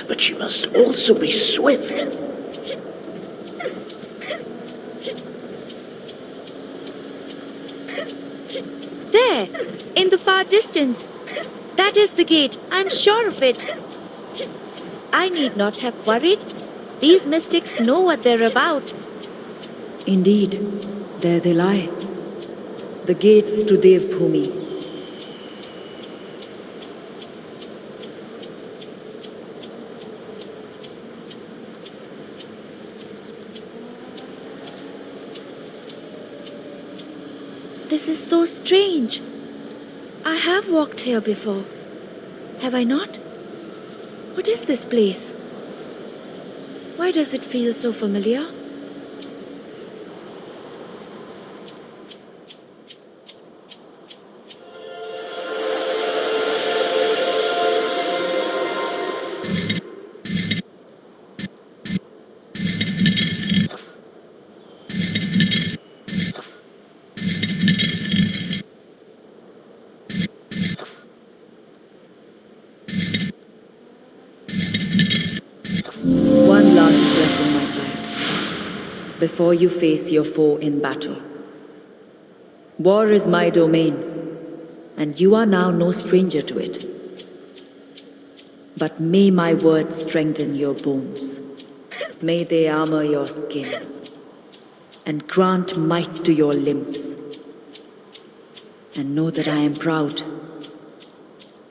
but she must also be swift. There, in the far distance, That is the gate. I'm sure of it. I need not have worried. These mystics know what they're about. Indeed, there they lie. The gates to Devbhumi. This is so strange. I have walked here before. Have I not? What is this place? Why does it feel so familiar? One last lesson, my child, before you face your foe in battle. War is my domain, and you are now no stranger to it. But may my words strengthen your bones. May they armor your skin, and grant might to your limbs. And know that I am proud,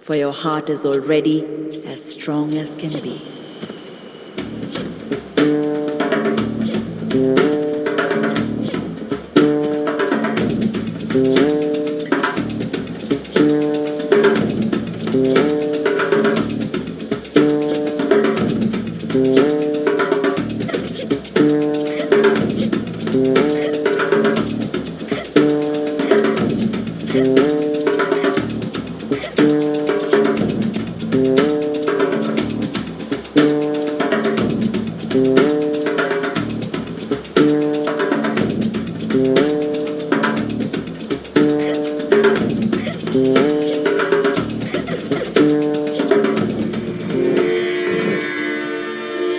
for your heart is already as strong as can be.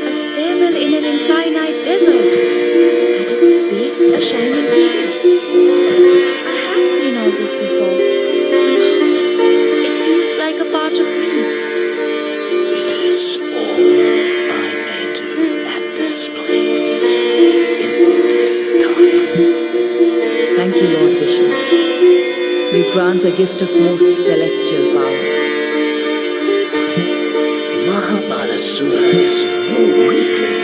A stairwell in an infinite desert. At its base, a shining tree. I have seen all this before. Somehow, it feels like a part of me. It is all I may do at this place, in this time. Thank you, Lord Vishnu. You grant a gift of most celestial power. Mahabalasura is no weakling.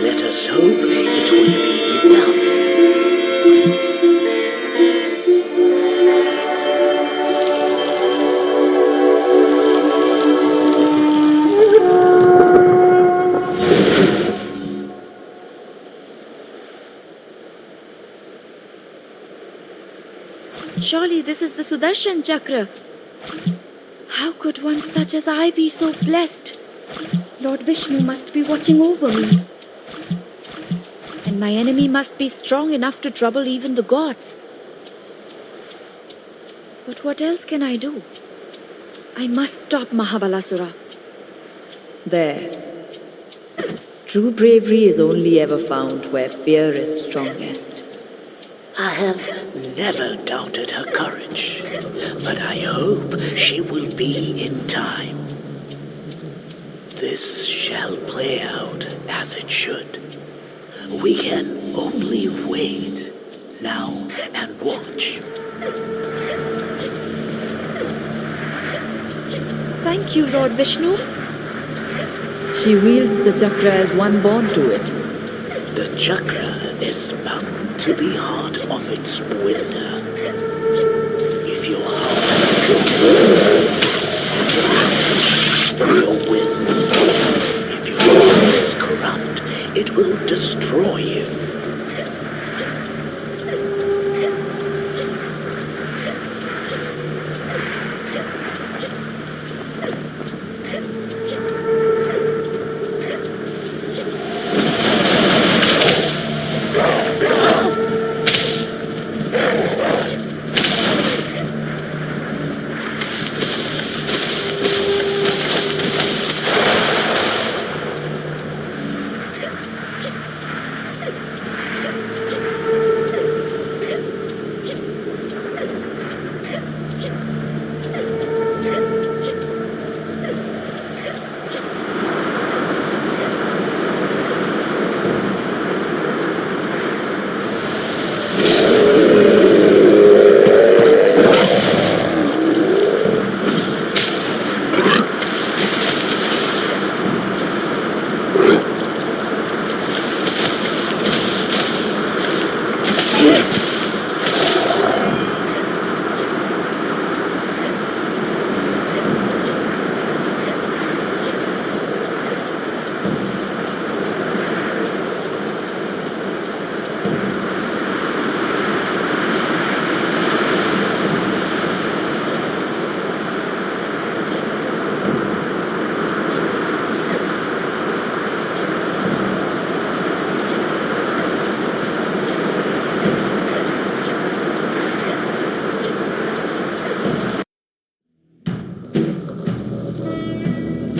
Let us hope it will be enough. Surely this is the Sudarshan Chakra. How could one such as I be so blessed? Lord Vishnu must be watching over me. And my enemy must be strong enough to trouble even the gods. But what else can I do? I must stop Mahabalasura. There. True bravery is only ever found where fear is strongest. I have never doubted her courage, but I hope she will be in time. This shall play out as it should. We can only wait now and watch. Thank you, Lord Vishnu. She wields the chakra as one born to it. The chakra is bound to the heart of its wielder. If your heart is pure, your will. If your heart is corrupt, it will destroy you.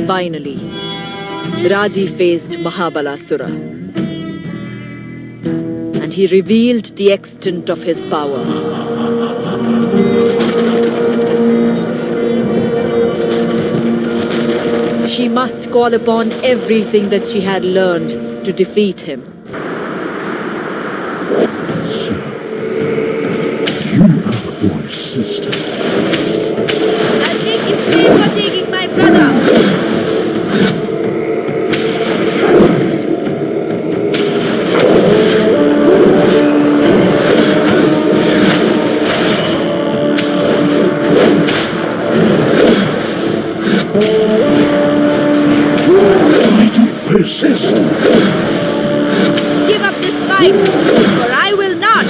Finally, Raji faced Mahabalasura, and he revealed the extent of his power. She must call upon everything that she had learned to defeat him. You have a boy sister. I'll take you free for taking my brother. Why do you persist? Give up this fight, or I will not.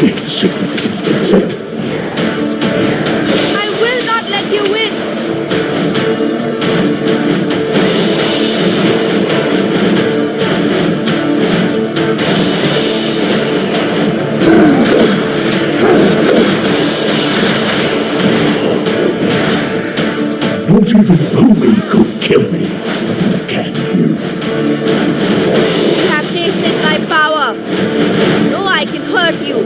Insignificant insect. I will not let you win. Not even Bowie could kill me. Can you? You have tasted my power. No, I can hurt you.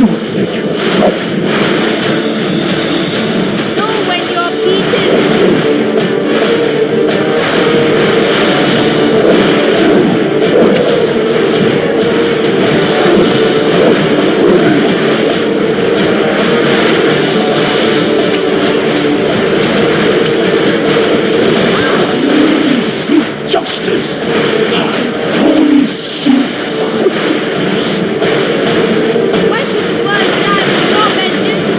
Not let you stop me. Know when you're beaten. I seek justice. I only seek righteousness. When will the world die with your vengeance?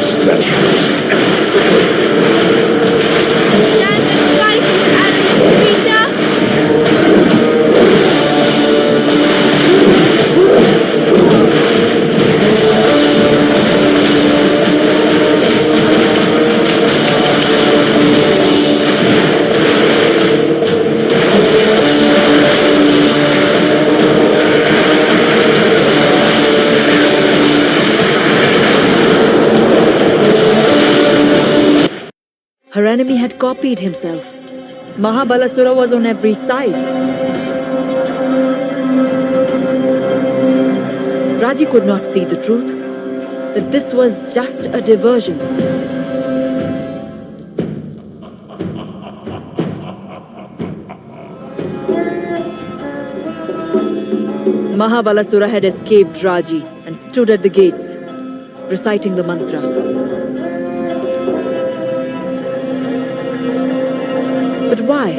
Specialist. Stand and fight, you arrogant creature. Her enemy had copied himself. Mahabalasura was on every side. Raji could not see the truth, that this was just a diversion. Mahabalasura had escaped Raji and stood at the gates, reciting the mantra. But why?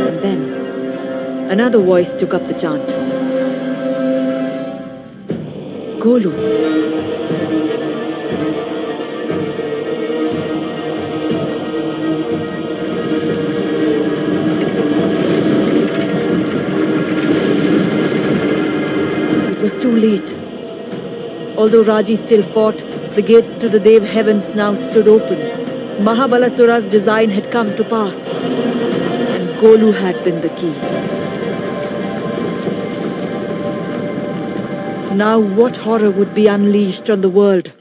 And then, another voice took up the chant. Golu. It was too late. Although Raji still fought, the gates to the Dev heavens now stood open. Mahabalasura's design had come to pass, and Golu had been the key. Now what horror would be unleashed on the world?